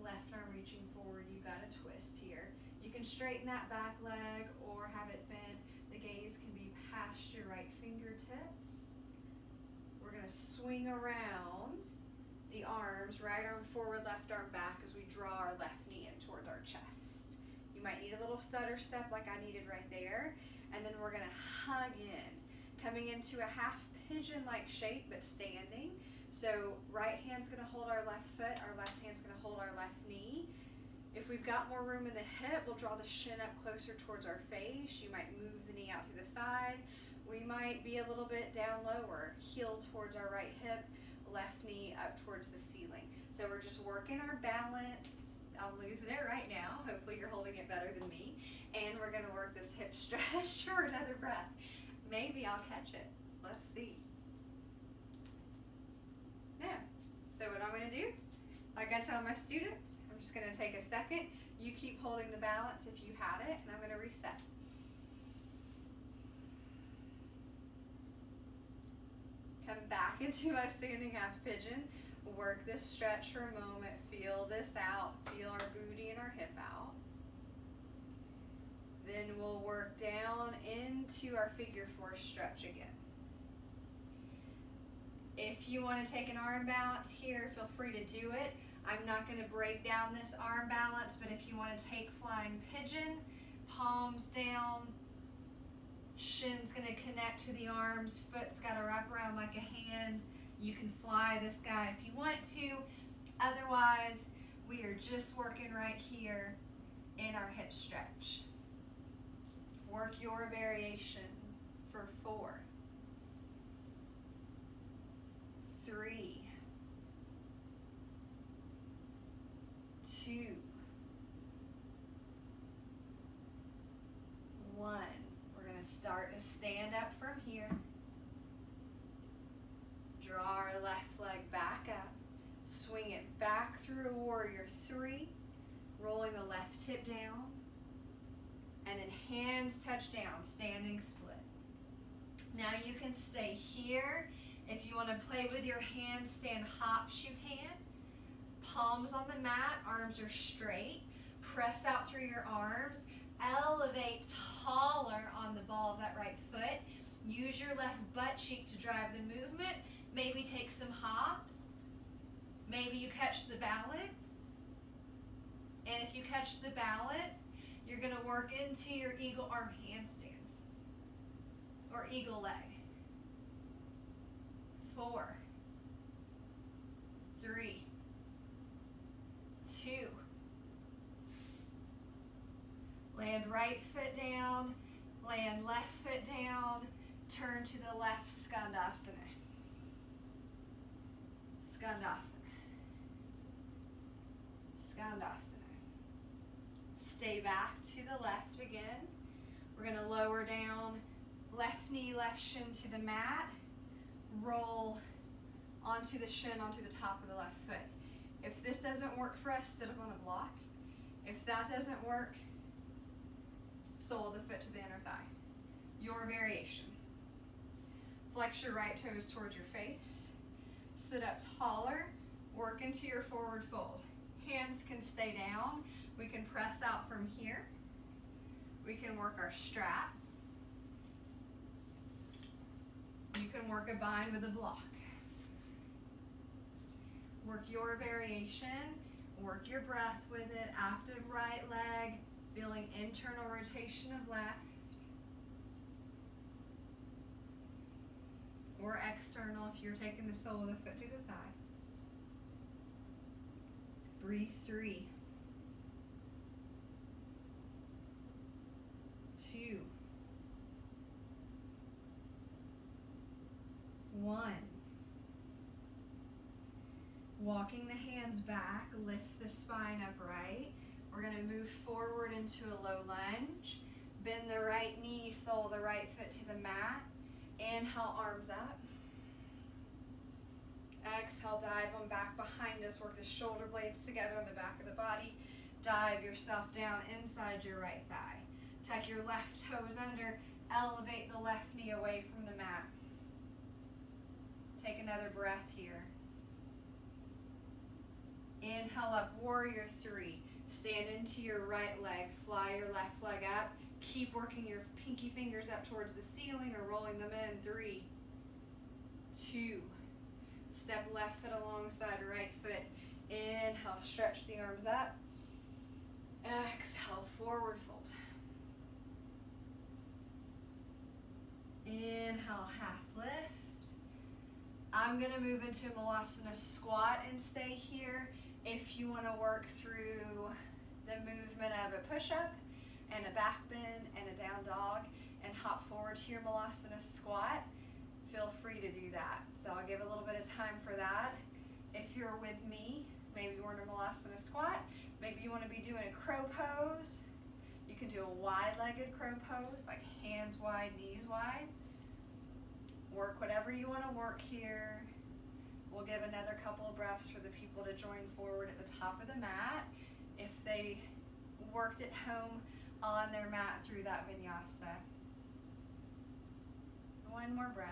Left arm reaching forward. You got a twist here. You can straighten that back leg or have it bent. The gaze can be past your right fingertips. We're going to swing around the arms, right arm forward, left arm back as we draw our left knee in towards our chest. You might need a little stutter step like I needed right there. And then we're going to hug in, coming into a half pigeon-like shape but standing. So right hand's going to hold our left foot, our left hand's going to hold our left knee. If we've got more room in the hip, we'll draw the shin up closer towards our face. You might move the knee out to the side. We might be a little bit down lower, heel towards our right hip, left knee up towards the ceiling. So we're just working our balance. I'm losing it right now. Hopefully you're holding it better than me. And we're going to work this hip stretch for another breath. Maybe I'll catch it. Let's see. Now, so what I'm going to do, like I tell my students, I'm just going to take a second. You keep holding the balance if you had it, and I'm going to reset. Come back into my standing half pigeon. Work this stretch for a moment. Feel this out. Feel our booty and our hip out. Then we'll work down into our figure four stretch again. If you want to take an arm balance here, feel free to do it. I'm not going to break down this arm balance, but if you want to take flying pigeon, palms down, shin's going to connect to the arms, foot's got to wrap around like a hand. You can fly this guy if you want to. Otherwise, we are just working right here in our hip stretch. Work your variation for 4, 3, 2, 1. We're going to start to stand up from here. Draw our left leg back up. Swing it back through a warrior 3. Rolling the left hip down. And then hands touch down, standing split. Now you can stay here. If you want to play with your handstand hops, you can. Palms on the mat, arms are straight. Press out through your arms. Elevate taller on the ball of that right foot. Use your left butt cheek to drive the movement. Maybe take some hops. Maybe you catch the balance. And if you catch the balance, you're going to work into your eagle arm handstand or eagle leg. 4, 3, 2. Land right foot down, land left foot down, turn to the left, Skandasana. Skandasana. Skandasana. Stay back to the left again. We're going to lower down, left knee, left shin to the mat. Roll onto the shin, onto the top of the left foot. If this doesn't work for us, sit up on a block. If that doesn't work, sole of the foot to the inner thigh. Your variation. Flex your right toes towards your face. Sit up taller. Work into your forward fold. Hands can stay down. We can press out from here. We can work our strap. You can work a bind with a block. Work your variation. Work your breath with it. Active right leg. Feeling internal rotation of left. Or external if you're taking the sole of the foot to the thigh. Breathe 3, 2, 1. Walking the hands back, lift the spine upright. We're going to move forward into a low lunge. Bend the right knee, sole the right foot to the mat. Inhale, arms up. Exhale, dive them back behind us. Work the shoulder blades together on the back of the body. Dive yourself down inside your right thigh. Tuck your left toes under. Elevate the left knee away from the mat. Take another breath here. Inhale up, warrior three. Stand into your right leg. Fly your left leg up. Keep working your pinky fingers up towards the ceiling or rolling them in. 3, 2. Step left foot alongside right foot. Inhale, stretch the arms up. Exhale, forward fold. Inhale, half lift. I'm going to move into Malasana squat and stay here. If you want to work through the movement of a push-up and a back bend and a down dog and hop forward to your Malasana squat, feel free to do that. So I'll give a little bit of time for that. If you're with me, maybe you're in a Malasana squat, maybe you want to be doing a crow pose. You can do a wide-legged crow pose, like hands wide, knees wide. Work whatever you want to work here. We'll give another couple of breaths for the people to join forward at the top of the mat if they worked at home on their mat through that vinyasa. One more breath.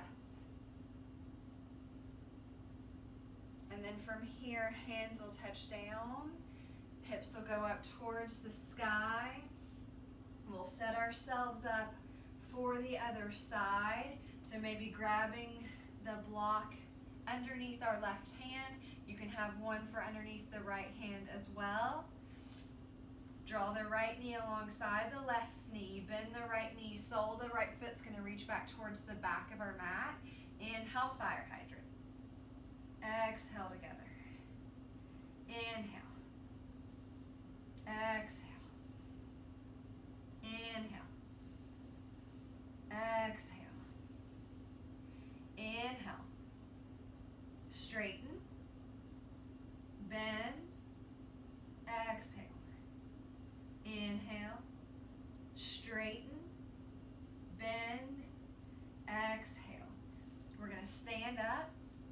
And then from here, hands will touch down. Hips will go up towards the sky. We'll set ourselves up for the other side. So maybe grabbing the block underneath our left hand. You can have one for underneath the right hand as well. Draw the right knee alongside the left knee. Bend the right knee. Sole the right foot's going to reach back towards the back of our mat. Inhale, fire hydrant. Exhale together. Inhale. Exhale. Inhale. Exhale. Inhale. Straighten. Bend. Exhale. Inhale. Straighten. Bend. Exhale. We're going to stand up,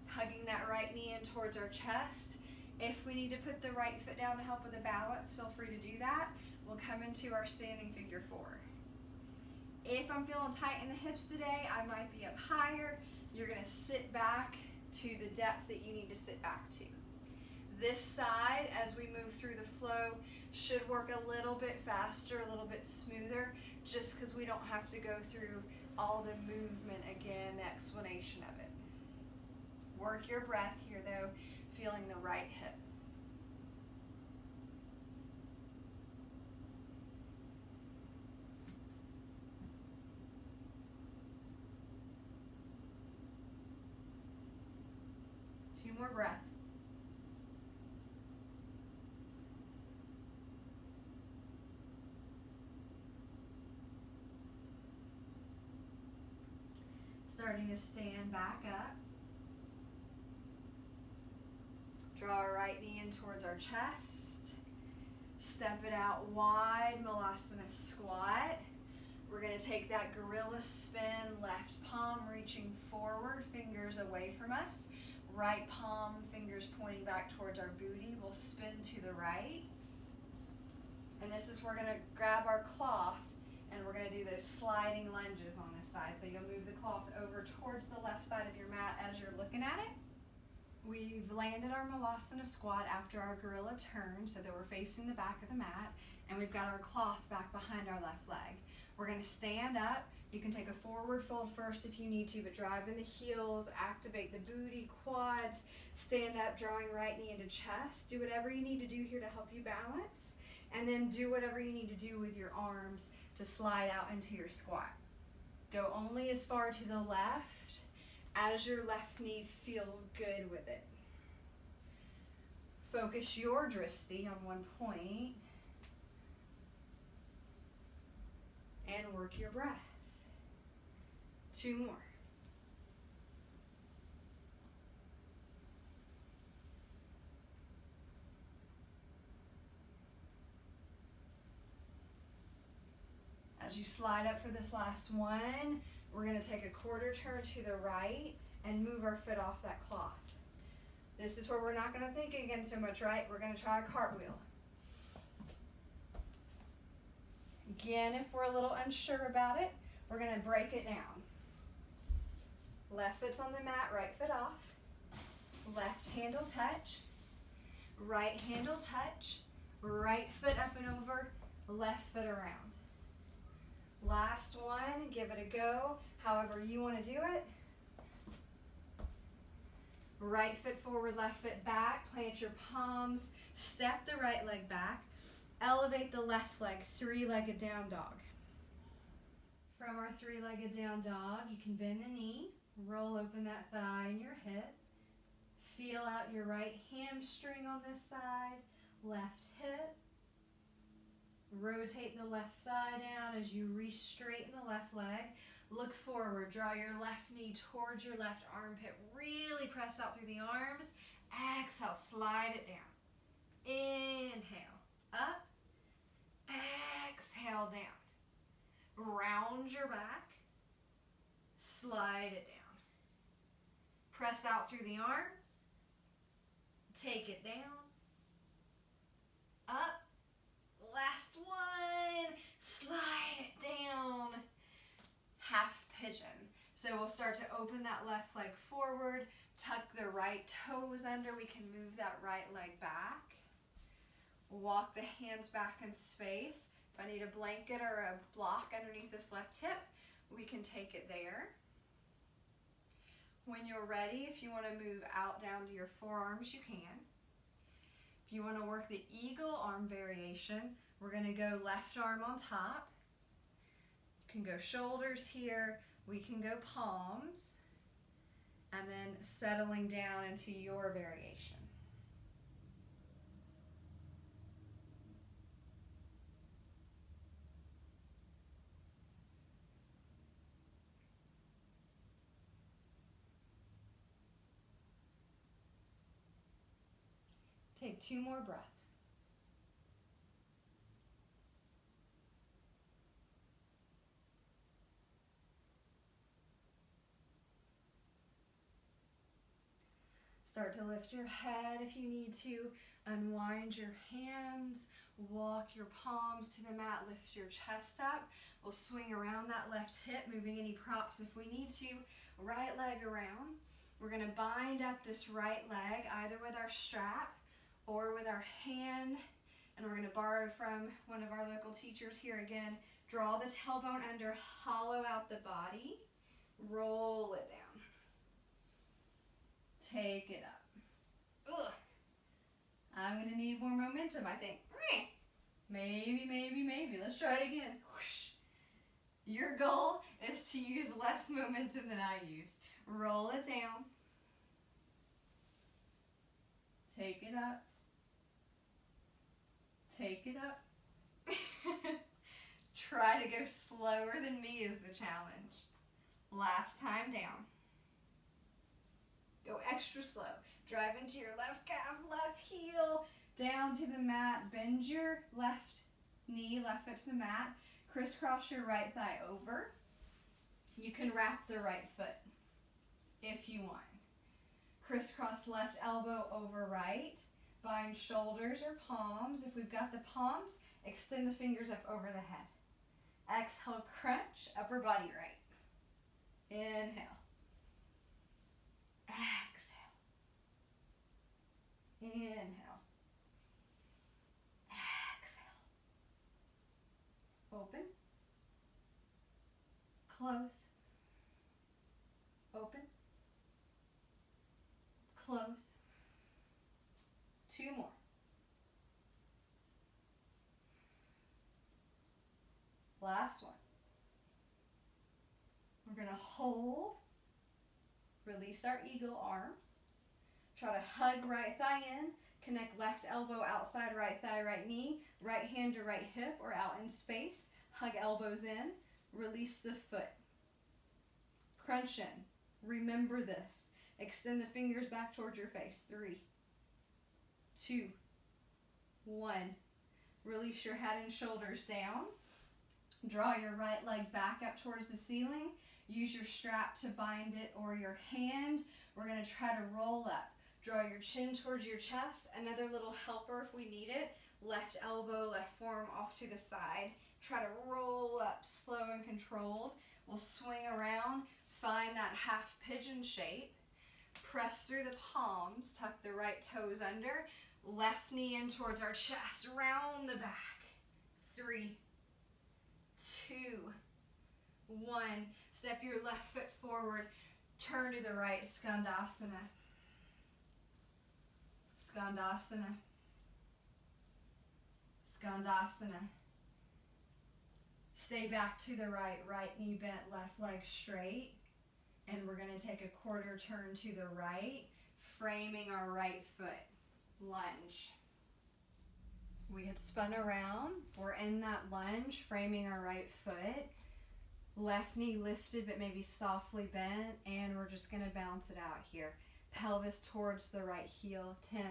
hugging that right knee in towards our chest. If we need to put the right foot down to help with the balance, feel free to do that. We'll come into our standing figure 4. If I'm feeling tight in the hips today, I might be up higher. You're going to sit back to the depth that you need to sit back to. This side, as we move through the flow, should work a little bit faster, a little bit smoother, just because we don't have to go through all the movement again, the explanation of it. Work your breath here though, feeling the right hip. Two more breaths. Starting to stand back up. Draw our right knee in towards our chest. Step it out wide, Malasana squat. We're going to take that gorilla spin, left palm reaching forward, fingers away from us. Right palm, fingers pointing back towards our booty. We'll spin to the right. And this is, we're going to grab our cloth and we're going to do those sliding lunges on this side. So you'll move the cloth over towards the left side of your mat as you're looking at it. We've landed our Malasana squat after our gorilla turn so that we're facing the back of the mat, and we've got our cloth back behind our left leg. We're going to stand up. You can take a forward fold first if you need to, but drive in the heels, activate the booty, quads, stand up, drawing right knee into chest. Do whatever you need to do here to help you balance, and then do whatever you need to do with your arms to slide out into your squat. Go only as far to the left as your left knee feels good with it. Focus your drishti on one point and work your breath. 2 more. you slide up for this last one, we're going to take a quarter turn to the right and move our foot off that cloth. This is where we're not going to think again so much, right? We're going to try a cartwheel. Again, if we're a little unsure about it, we're going to break it down. Left foot's on the mat, right foot off. Left hand will touch. Right hand will touch. Right foot up and over. Left foot around. Last one, give it a go, however you want to do it. Right foot forward, left foot back, plant your palms, step the right leg back, elevate the left leg, three-legged down dog. From our three-legged down dog, you can bend the knee, roll open that thigh and your hip, feel out your right hamstring on this side, left hip, rotate the left thigh down as you re-straighten the left leg. Look forward, draw your left knee towards your left armpit. Really press out through the arms. Exhale, slide it down. Inhale, up. Exhale, down. Round your back. Slide it down. Press out through the arms. Take it down. Up. Last one. Slide it down. Half pigeon. So we'll start to open that left leg forward, tuck the right toes under. We can move that right leg back. Walk the hands back in space. If I need a blanket or a block underneath this left hip, we can take it there. When you're ready, if you want to move out down to your forearms, you can. If you want to work the eagle arm variation, we're going to go left arm on top. You can go shoulders here, we can go palms, and then settling down into your variation. Take 2 more breaths. Start to lift your head if you need to. Unwind your hands. Walk your palms to the mat. Lift your chest up. We'll swing around that left hip, moving any props if we need to. Right leg around. We're going to bind up this right leg either with our strap or with our hand. And we're going to borrow from one of our local teachers here again. Draw the tailbone under, hollow out the body. Roll it down. Take it up. Ugh. I'm going to need more momentum, I think. Maybe. Let's try it again. Whoosh. Your goal is to use less momentum than I used. Roll it down. Take it up. Take it up. Try to go slower than me is the challenge. Last time down. Go extra slow. Drive into your left calf, left heel, down to the mat. Bend your left knee, left foot to the mat. Crisscross your right thigh over. You can wrap the right foot if you want. Crisscross left elbow over right. Bind shoulders or palms. If we've got the palms, extend the fingers up over the head. Exhale, crunch, upper body right. Inhale. Exhale. Inhale. Exhale. Open. Close. Open. Close. 2 more. Last one. We're going to hold. Release our eagle arms. Try to hug right thigh in. Connect left elbow outside right thigh, right knee. Right hand to right hip or out in space. Hug elbows in. Release the foot. Crunch in. Remember this. Extend the fingers back towards your face. 3, 2, 1. Release your head and shoulders down. Draw your right leg back up towards the ceiling. Use your strap to bind it or your hand. We're going to try to roll up. Draw your chin towards your chest. Another little helper if we need it. Left elbow, left forearm off to the side. Try to roll up slow and controlled. We'll swing around. Find that half pigeon shape. Press through the palms. Tuck the right toes under. Left knee in towards our chest. Round the back. 3, 2, 1. Step your left foot forward. Turn to the right. Skandasana. Skandasana. Skandasana. Stay back to the right. Right knee bent, left leg straight. And we're going to take a quarter turn to the right, framing our right foot. Lunge. We had spun around. We're in that lunge, framing our right foot. Left knee lifted but maybe softly bent, and we're just going to bounce it out here. Pelvis towards the right heel. 10,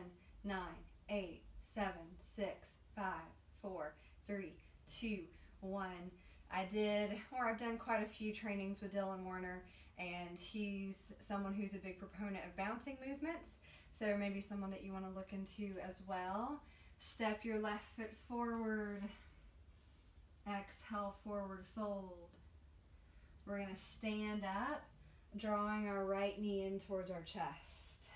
9, 8, 7, 6, 5, 4, 3, 2, 1. I've done quite a few trainings with Dylan Warner, and he's someone who's a big proponent of bouncing movements, so maybe someone that you want to look into as well. Step your left foot forward. Exhale, forward fold. We're going to stand up, drawing our right knee in towards our chest.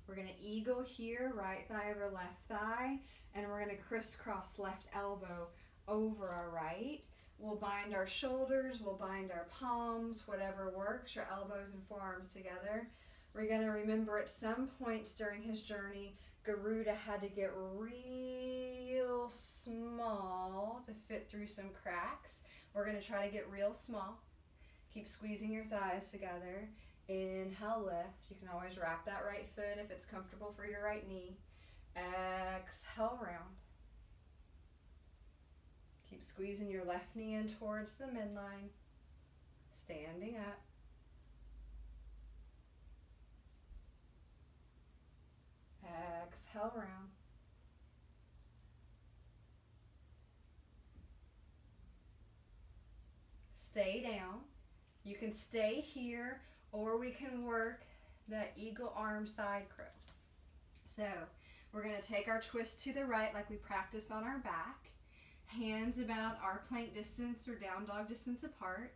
We're going to eagle here, right thigh over left thigh, and we're going to crisscross left elbow over our right. We'll bind our shoulders, we'll bind our palms, whatever works, your elbows and forearms together. We're going to remember at some points during his journey, Garuda had to get real small to fit through some cracks. We're going to try to get real small. Keep squeezing your thighs together. Inhale, lift. You can always wrap that right foot if it's comfortable for your right knee. Exhale, round. Keep squeezing your left knee in towards the midline. Standing up. Exhale, round. Stay down. You can stay here, or we can work that eagle arm side crow. So we're going to take our twist to the right like we practiced on our back. Hands about arm plank distance or down dog distance apart.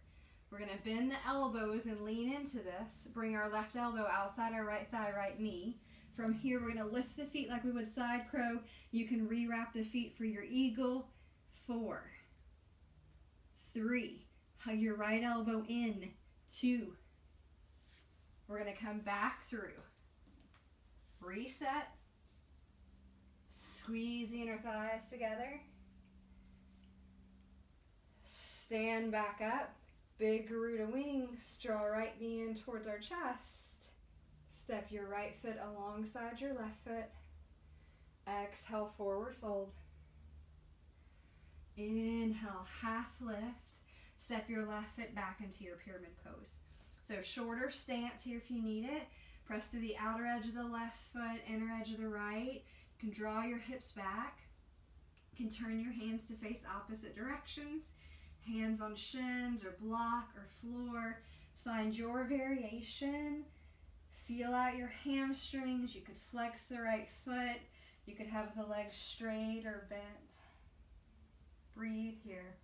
We're going to bend the elbows and lean into this. Bring our left elbow outside our right thigh, right knee. From here, we're going to lift the feet like we would side crow. You can rewrap the feet for your eagle. 4, 3, hug your right elbow in. 2, we're going to come back through. Reset. Squeeze the inner thighs together. Stand back up. Big Garuda wings. Draw right knee in towards our chest. Step your right foot alongside your left foot. Exhale, forward fold. Inhale, half lift. Step your left foot back into your pyramid pose. So shorter stance here if you need it. Press through the outer edge of the left foot, inner edge of the right. You can draw your hips back. You can turn your hands to face opposite directions. Hands on shins or block or floor. Find your variation. Feel out your hamstrings. You could flex the right foot. You could have the legs straight or bent. Breathe here.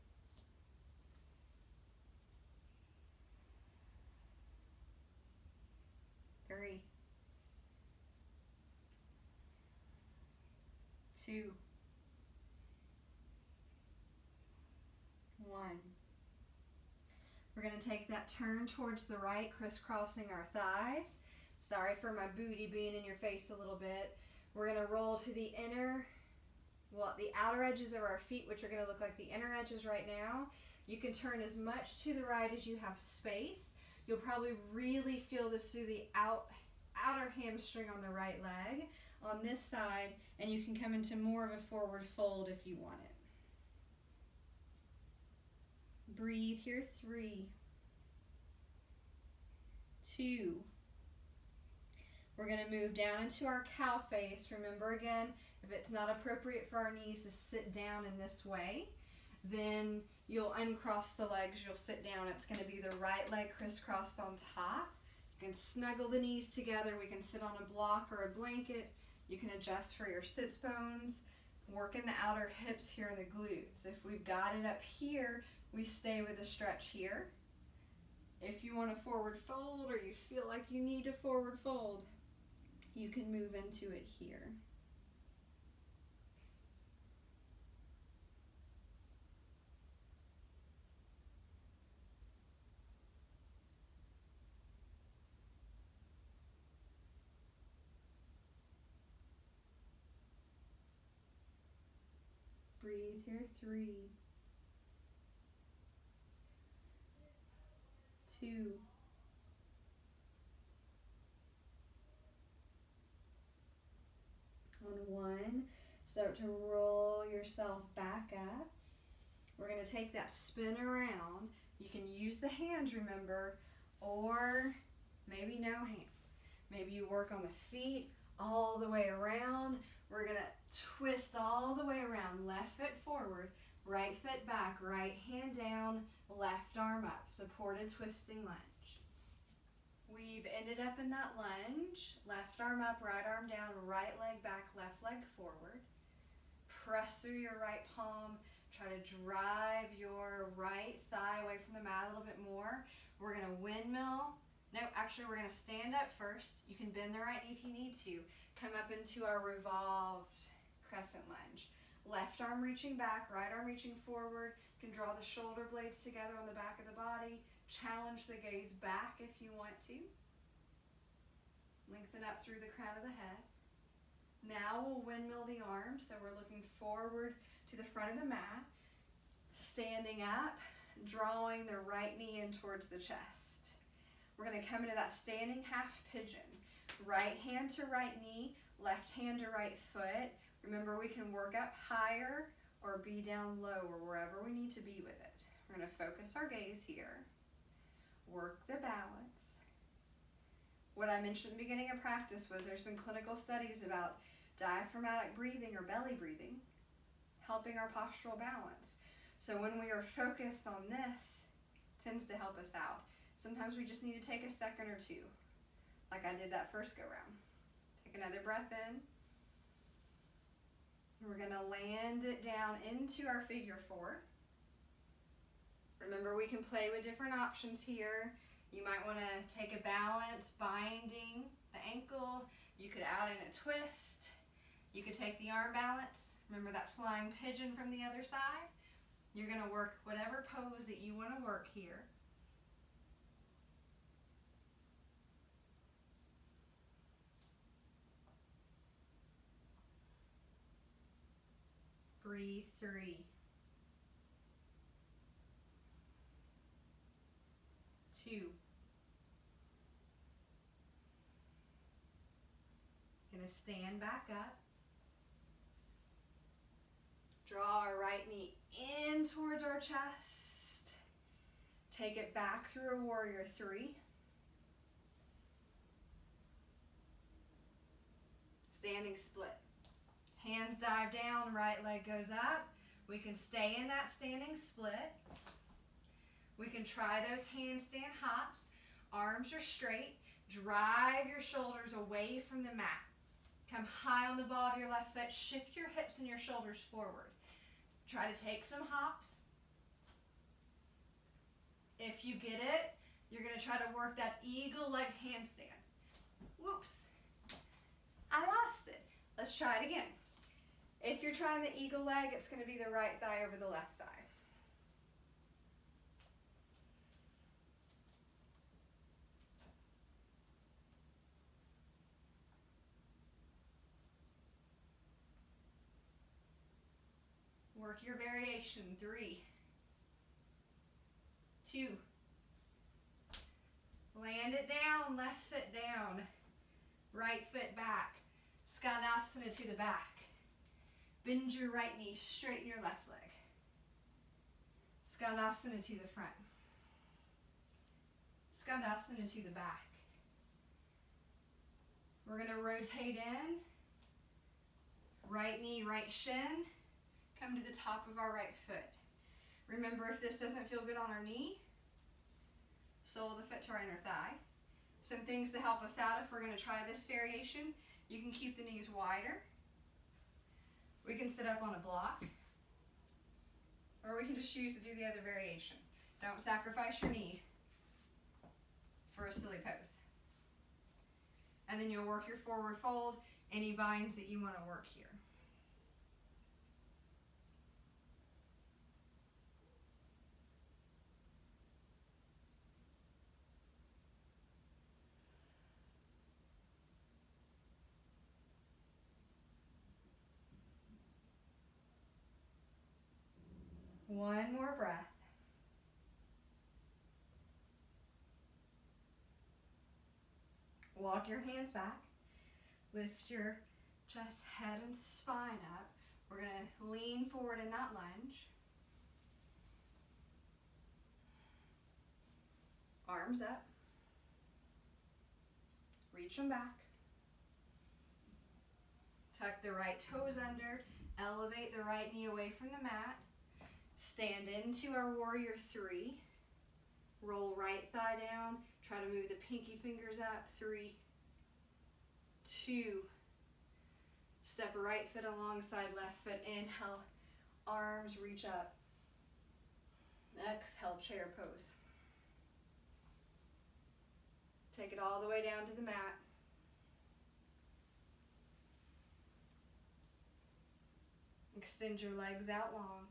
Three, 2, 1. We're going to take that turn towards the right, crisscrossing our thighs. Sorry for my booty being in your face a little bit. We're going to roll to the outer edges of our feet, which are going to look like the inner edges right now. You can turn as much to the right as you have space. You'll probably really feel this through the outer hamstring on the right leg on this side, and you can come into more of a forward fold if you want it. Breathe here. 3, 2, We're going to move down into our cow face. Remember again, if it's not appropriate for our knees to sit down in this way, then you'll uncross the legs, you'll sit down. It's going to be the right leg crisscrossed on top. You can snuggle the knees together. We can sit on a block or a blanket. You can adjust for your sits bones. Working the outer hips here in the glutes. If we've got it up here, we stay with a stretch here. If you want to forward fold or you feel like you need to forward fold, you can move into it here. Breathe here. 3, 2, 1. Start to roll yourself back up. We're going to take that spin around. You can use the hands, remember, or maybe no hands. Maybe you work on the feet all the way around. We're going to twist all the way around. Left foot forward, right foot back, right hand down, left arm up. Supported twisting lunge. We've ended up in that lunge. Left arm up, right arm down, right leg back, left leg forward. Press through your right palm. Try to drive your right thigh away from the mat a little bit more. We're going to windmill. No, actually we're going to stand up first. You can bend the right knee if you need to. Come up into our revolved crescent lunge. Left arm reaching back, right arm reaching forward. You can draw the shoulder blades together on the back of the body. Challenge the gaze back if you want to. Lengthen up through the crown of the head. Now we'll windmill the arms, so we're looking forward to the front of the mat. Standing up, drawing the right knee in towards the chest. We're going to come into that standing half pigeon. Right hand to right knee, left hand to right foot. Remember, we can work up higher or be down low or wherever we need to be with it. We're going to focus our gaze here. Work the balance. What I mentioned at the beginning of practice was there's been clinical studies about diaphragmatic breathing or belly breathing helping our postural balance. So when we are focused on this, it tends to help us out. Sometimes we just need to take a second or two, like I did that first go round. Take another breath in. We're going to land it down into our figure 4. Remember, we can play with different options here. You might want to take a balance, binding the ankle. You could add in a twist. You could take the arm balance. Remember that flying pigeon from the other side? You're going to work whatever pose that you want to work here. Breathe. 3, 2. Gonna stand back up. Draw our right knee in towards our chest. Take it back through a warrior 3. Standing split. Hands dive down, right leg goes up. We can stay in that standing split. We can try those handstand hops. Arms are straight. Drive your shoulders away from the mat. Come high on the ball of your left foot. Shift your hips and your shoulders forward. Try to take some hops. If you get it, you're going to try to work that eagle leg handstand. Whoops. I lost it. Let's try it again. If you're trying the eagle leg, it's going to be the right thigh over the left thigh. Work your variation. 3, 2. Land it down, left foot down, right foot back. Skanasana to the back. Bend your right knee, straighten your left leg. Skanasana to the front. Skanasana to the back. We're going to rotate in, right knee, right shin, come to the top of our right foot. Remember, if this doesn't feel good on our knee, sole of the foot to our inner thigh. Some things to help us out if we're going to try this variation. You can keep the knees wider. We can sit up on a block. Or we can just choose to do the other variation. Don't sacrifice your knee for a silly pose. And then you'll work your forward fold, any binds that you want to work here. One more breath. Walk your hands back. Lift your chest, head, and spine up. We're going to lean forward in that lunge. Arms up. Reach them back. Tuck the right toes under. Elevate the right knee away from the mat. Stand into our warrior three. Roll right thigh down. Try to move the pinky fingers up. 3, 2. Step right foot alongside left foot. Inhale, arms reach up. Exhale, chair pose. Take it all the way down to the mat. Extend your legs out long.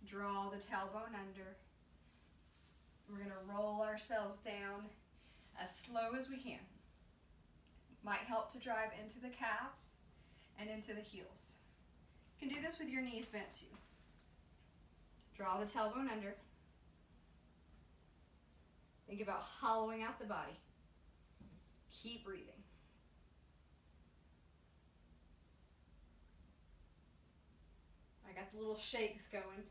Draw the tailbone under. We're going to roll ourselves down as slow as we can. Might help to drive into the calves and into the heels. You can do this with your knees bent too. Draw the tailbone under. Think about hollowing out the body. Keep breathing. I got the little shakes going.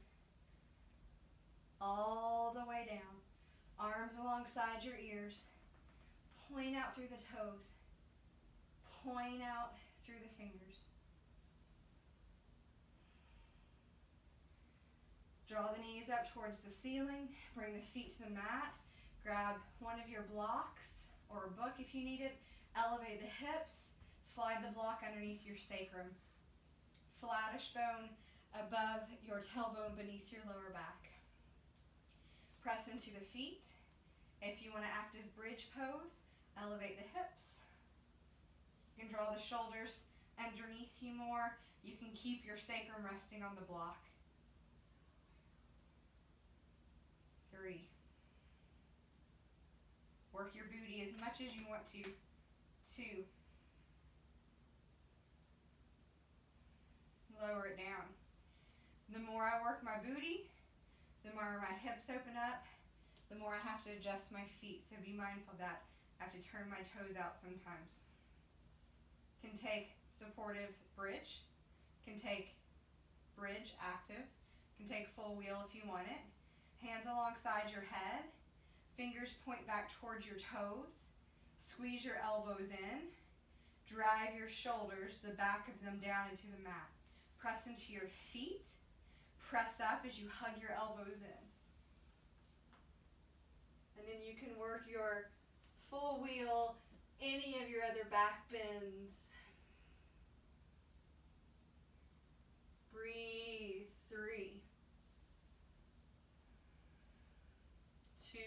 All the way down. Arms alongside your ears. Point out through the toes. Point out through the fingers. Draw the knees up towards the ceiling. Bring the feet to the mat. Grab one of your blocks or a book if you need it. Elevate the hips. Slide the block underneath your sacrum. Flattish bone above your tailbone beneath your lower back. Press into the feet. If you want an active bridge pose, elevate the hips. You can draw the shoulders underneath you more. You can keep your sacrum resting on the block. 3. Work your booty as much as you want to. 2. Lower it down. The more I work my booty, the more my hips open up, the more I have to adjust my feet. So be mindful of that. I have to turn my toes out sometimes. Can take supportive bridge. Can take bridge active. Can take full wheel if you want it. Hands alongside your head. Fingers point back towards your toes. Squeeze your elbows in. Drive your shoulders, the back of them down into the mat. Press into your feet. Press up as you hug your elbows in. And then you can work your full wheel, any of your other back bends. Breathe. 3, 2,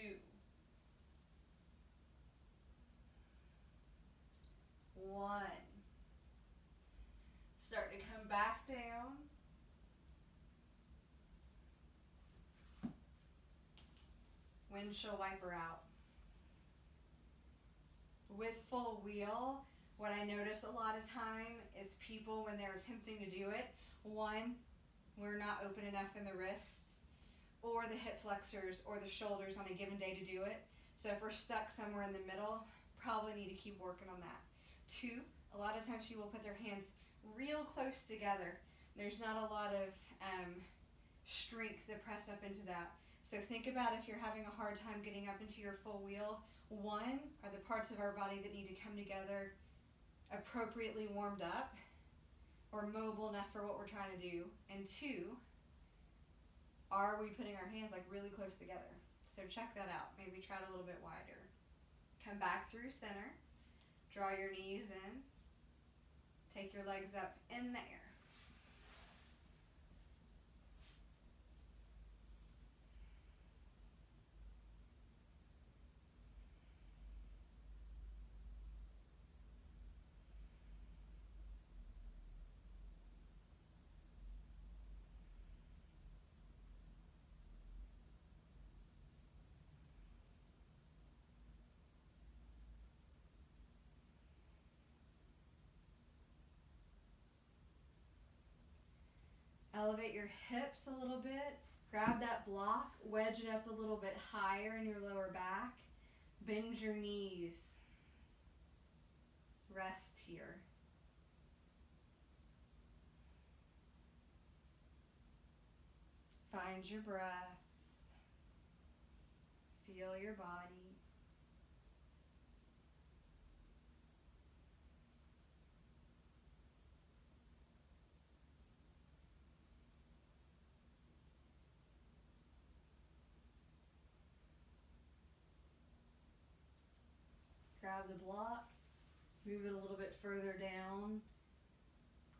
1. Start to come back down. Windshield wiper out. With full wheel, what I notice a lot of time is people, when they're attempting to do it, 1, we're not open enough in the wrists or the hip flexors or the shoulders on a given day to do it. So if we're stuck somewhere in the middle, probably need to keep working on that. 2, a lot of times people put their hands real close together. There's not a lot of strength to press up into that. So think about if you're having a hard time getting up into your full wheel. One, are the parts of our body that need to come together appropriately warmed up or mobile enough for what we're trying to do? And two, are we putting our hands like really close together? So check that out. Maybe try it a little bit wider. Come back through center. Draw your knees in. Take your legs up in the air. Elevate your hips a little bit. Grab that block, wedge it up a little bit higher in your lower back. Bend your knees. Rest here. Find your breath. Feel your body. Grab the block, move it a little bit further down,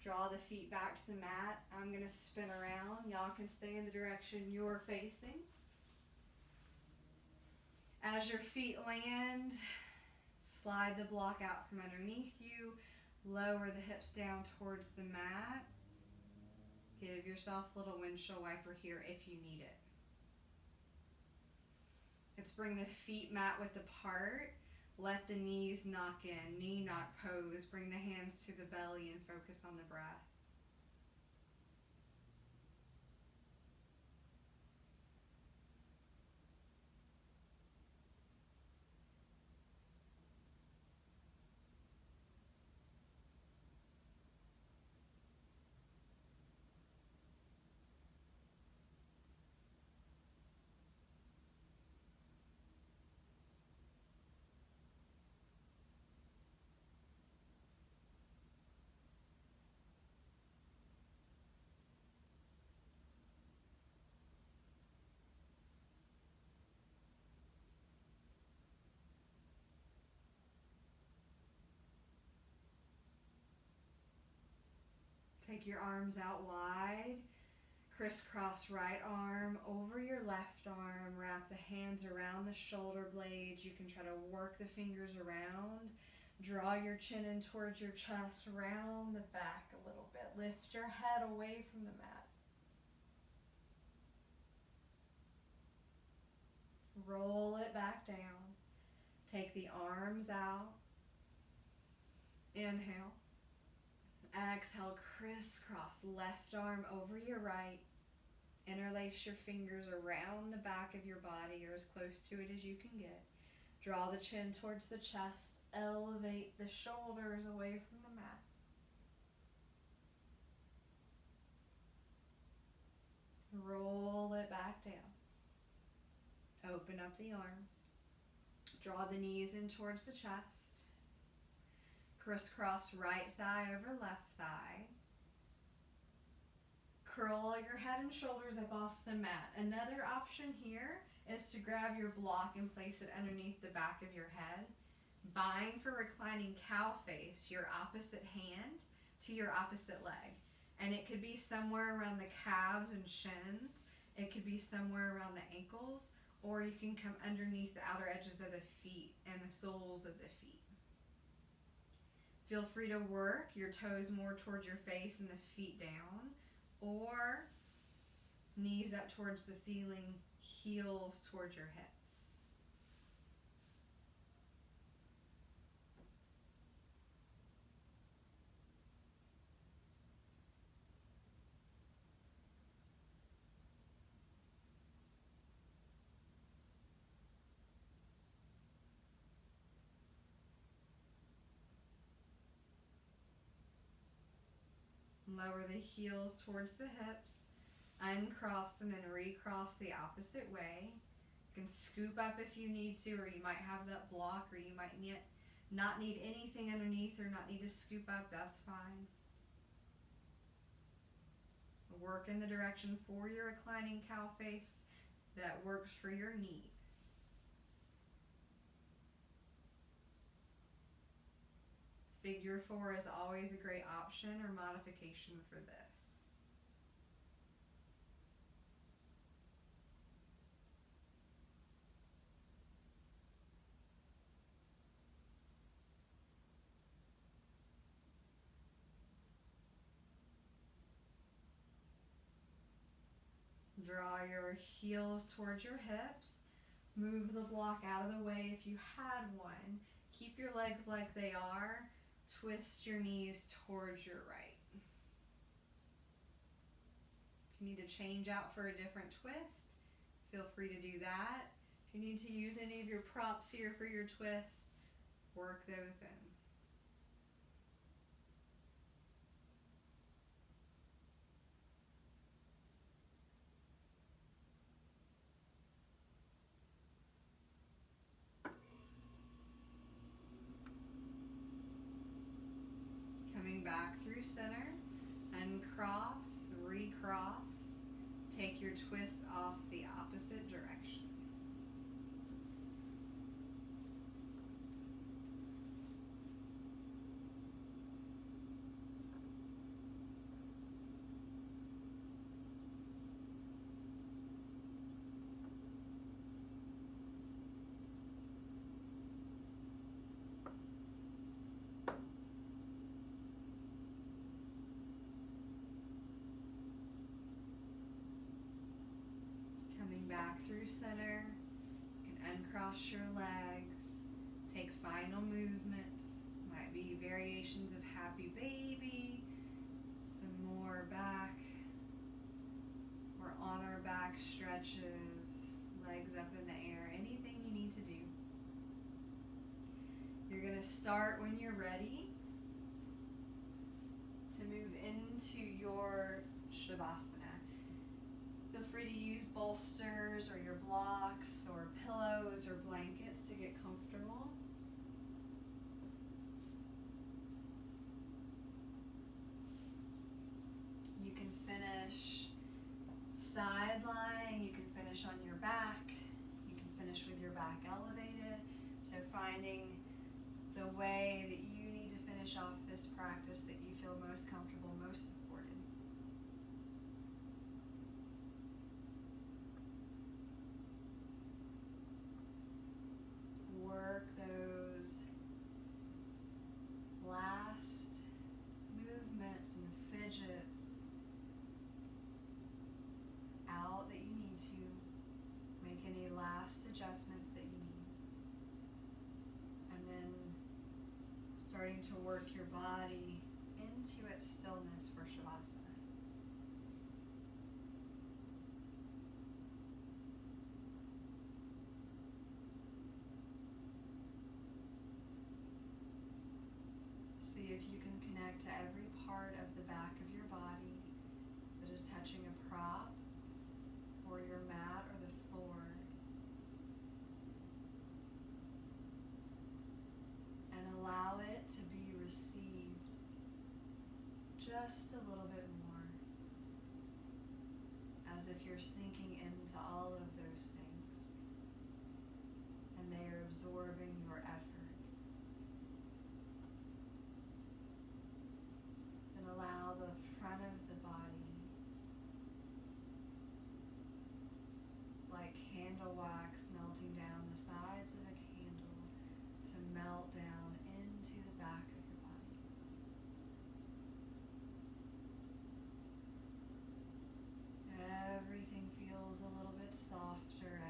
draw the feet back to the mat. I'm going to spin around. Y'all can stay in the direction you're facing. As your feet land, slide the block out from underneath you, lower the hips down towards the mat. Give yourself a little windshield wiper here if you need it. Let's bring the feet mat width apart. Let the knees knock in, knee knock pose. Bring the hands to the belly and focus on the breath. Take your arms out wide. Crisscross right arm over your left arm. Wrap the hands around the shoulder blades. You can try to work the fingers around. Draw your chin in towards your chest. Round the back a little bit. Lift your head away from the mat. Roll it back down. Take the arms out. Inhale. Exhale, crisscross, left arm over your right. Interlace your fingers around the back of your body or as close to it as you can get. Draw the chin towards the chest. Elevate the shoulders away from the mat. Roll it back down. Open up the arms. Draw the knees in towards the chest. Crisscross right thigh over left thigh. Curl your head and shoulders up off the mat. Another option here is to grab your block and place it underneath the back of your head. Bind for reclining cow face, your opposite hand to your opposite leg. And it could be somewhere around the calves and shins. It could be somewhere around the ankles. Or you can come underneath the outer edges of the feet and the soles of the feet. Feel free to work your toes more towards your face and the feet down, or knees up towards the ceiling, heels towards your hips. Lower the heels towards the hips. Uncross and then recross the opposite way. You can scoop up if you need to, or you might have that block, or you might not need anything underneath or not need to scoop up. That's fine. Work in the direction for your reclining cow face that works for your knees. Figure 4 is always a great option or modification for this. Draw your heels towards your hips. Move the block out of the way if you had one. Keep your legs like they are. Twist your knees towards your right. If you need to change out for a different twist, feel free to do that. If you need to use any of your props here for your twist, work those in. Back through center, uncross, recross, take your twist off the opposite direction. Back through center, you can uncross your legs, take final movements, might be variations of happy baby, some more back or on our back stretches, legs up in the air, anything you need to do. You're going to start when you're ready to move into your Shavasana. Feel free to use bolsters or your blocks or pillows or blankets to get comfortable. You can finish side lying, you can finish on your back, you can finish with your back elevated. So finding the way that you need to finish off this practice that you feel most comfortable, most supported. Work those last movements and fidgets out that you need to. Make any last adjustments that you need. And then starting to work your body into its stillness for Shavasana. See if you can connect to every part of the back of your body that is touching a prop or your mat or the floor. And allow it to be received just a little bit more, as if you're sinking into all of those things and they are absorbing your effort. Then allow the front of the body, like candle wax melting down the sides of a candle, to melt down into the back of your body. Everything feels a little bit softer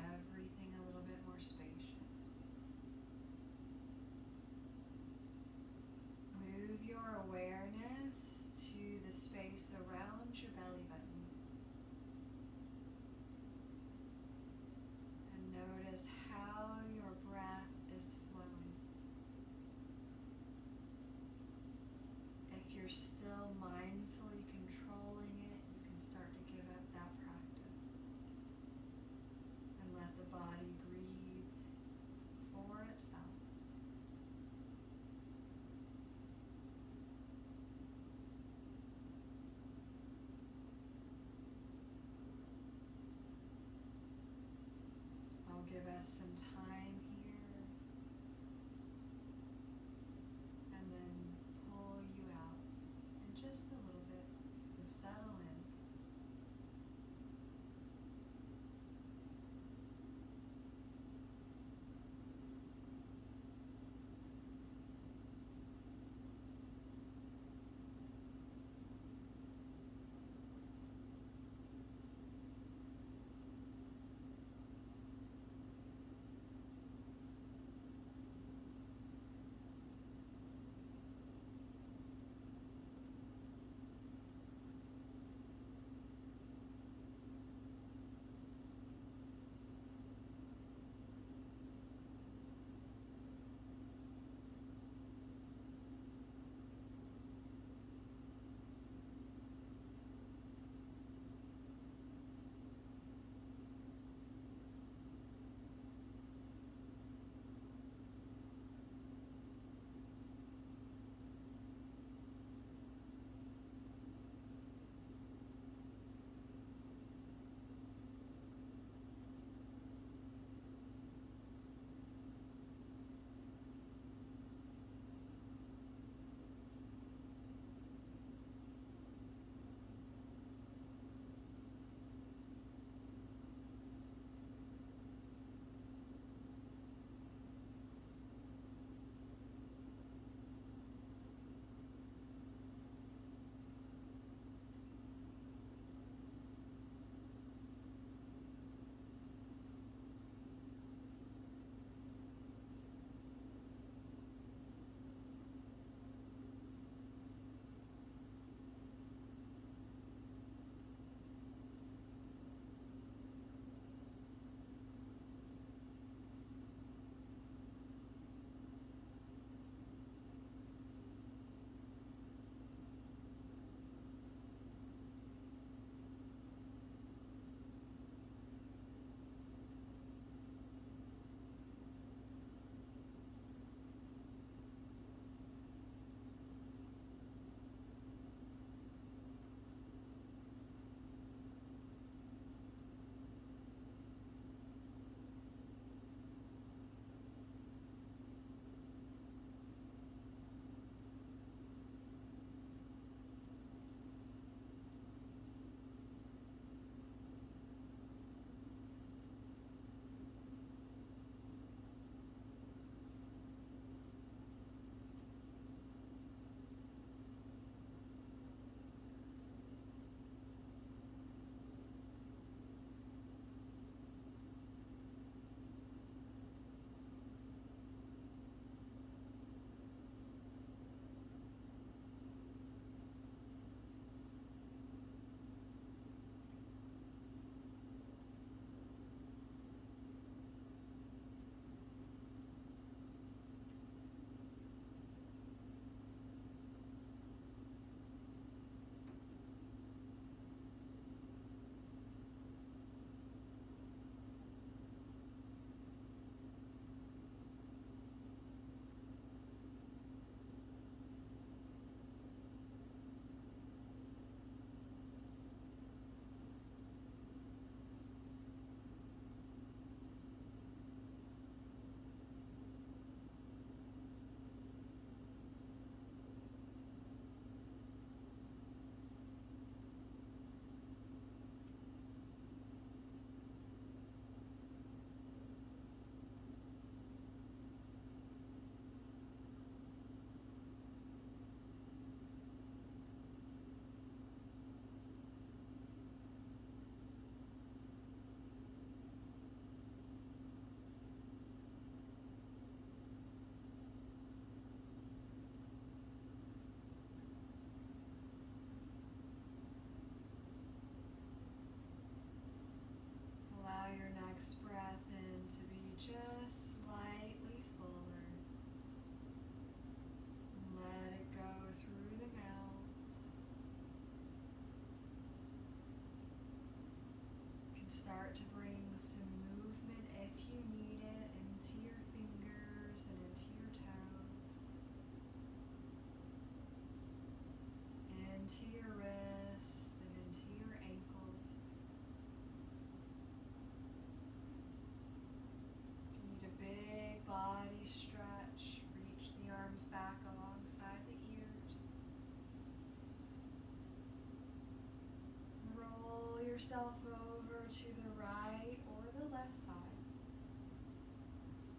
yourself over to the right or the left side.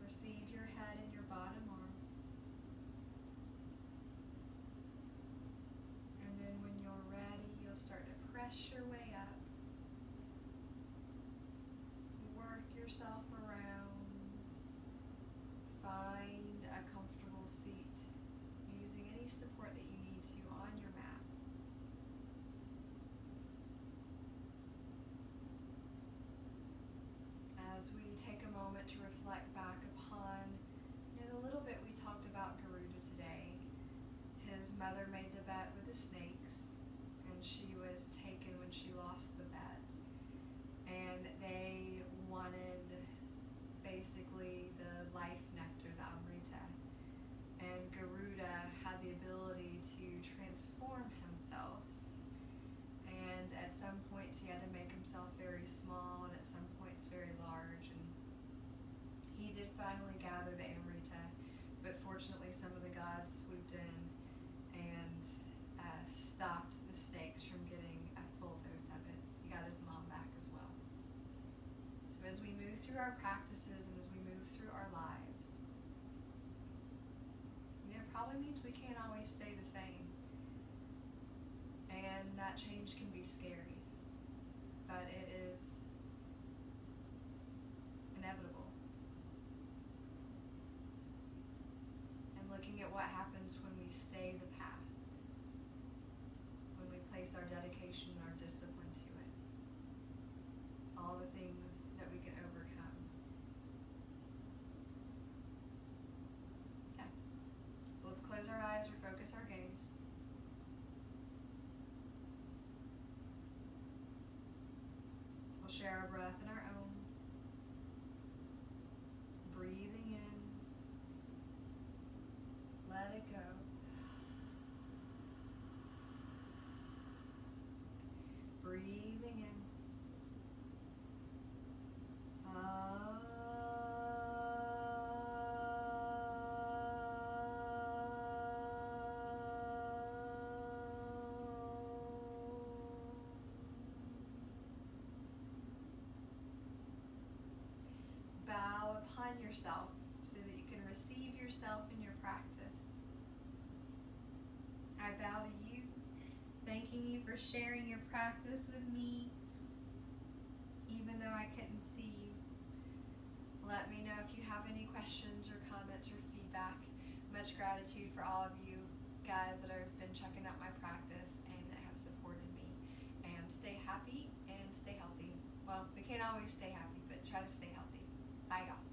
Receive your head in your bottom arm. And then when you're ready, you'll start to press your way up. Work yourself around. Find a comfortable seat using any support that you need to on your mat. As we take a moment to reflect back upon the little bit we talked about Garuda today. His mother made the bet with the snakes, and she was taken when she lost the bet. And they wanted basically the life nectar, the Amrita. And Garuda had the ability to transform himself. And at some points he had to make himself very small, and at some points very large. And he did finally gather the Amrita, but fortunately some of the gods swooped in and stopped the snakes from getting a full dose of it. He got his mom back as well. So as we move through our practices and as we move through our lives, it probably means we can't always stay the same. And that change can be scary, but it is inevitable. And looking at what happens when we stay the path, when we place our dedication and our discipline to it, all the things that we can overcome. Okay, so let's close our eyes or focus our gaze. We'll share our breath in our own. Breathing in. Let it go. Breathing in. Bow upon yourself so that you can receive yourself in your practice. I bow to you, thanking you for sharing your practice with me, even though I couldn't see you. Let me know if you have any questions or comments or feedback. Much gratitude for all of you guys that have been checking out my practice and that have supported me. And stay happy and stay healthy. Well, we can't always stay happy, but try to stay healthy. Bye, y'all.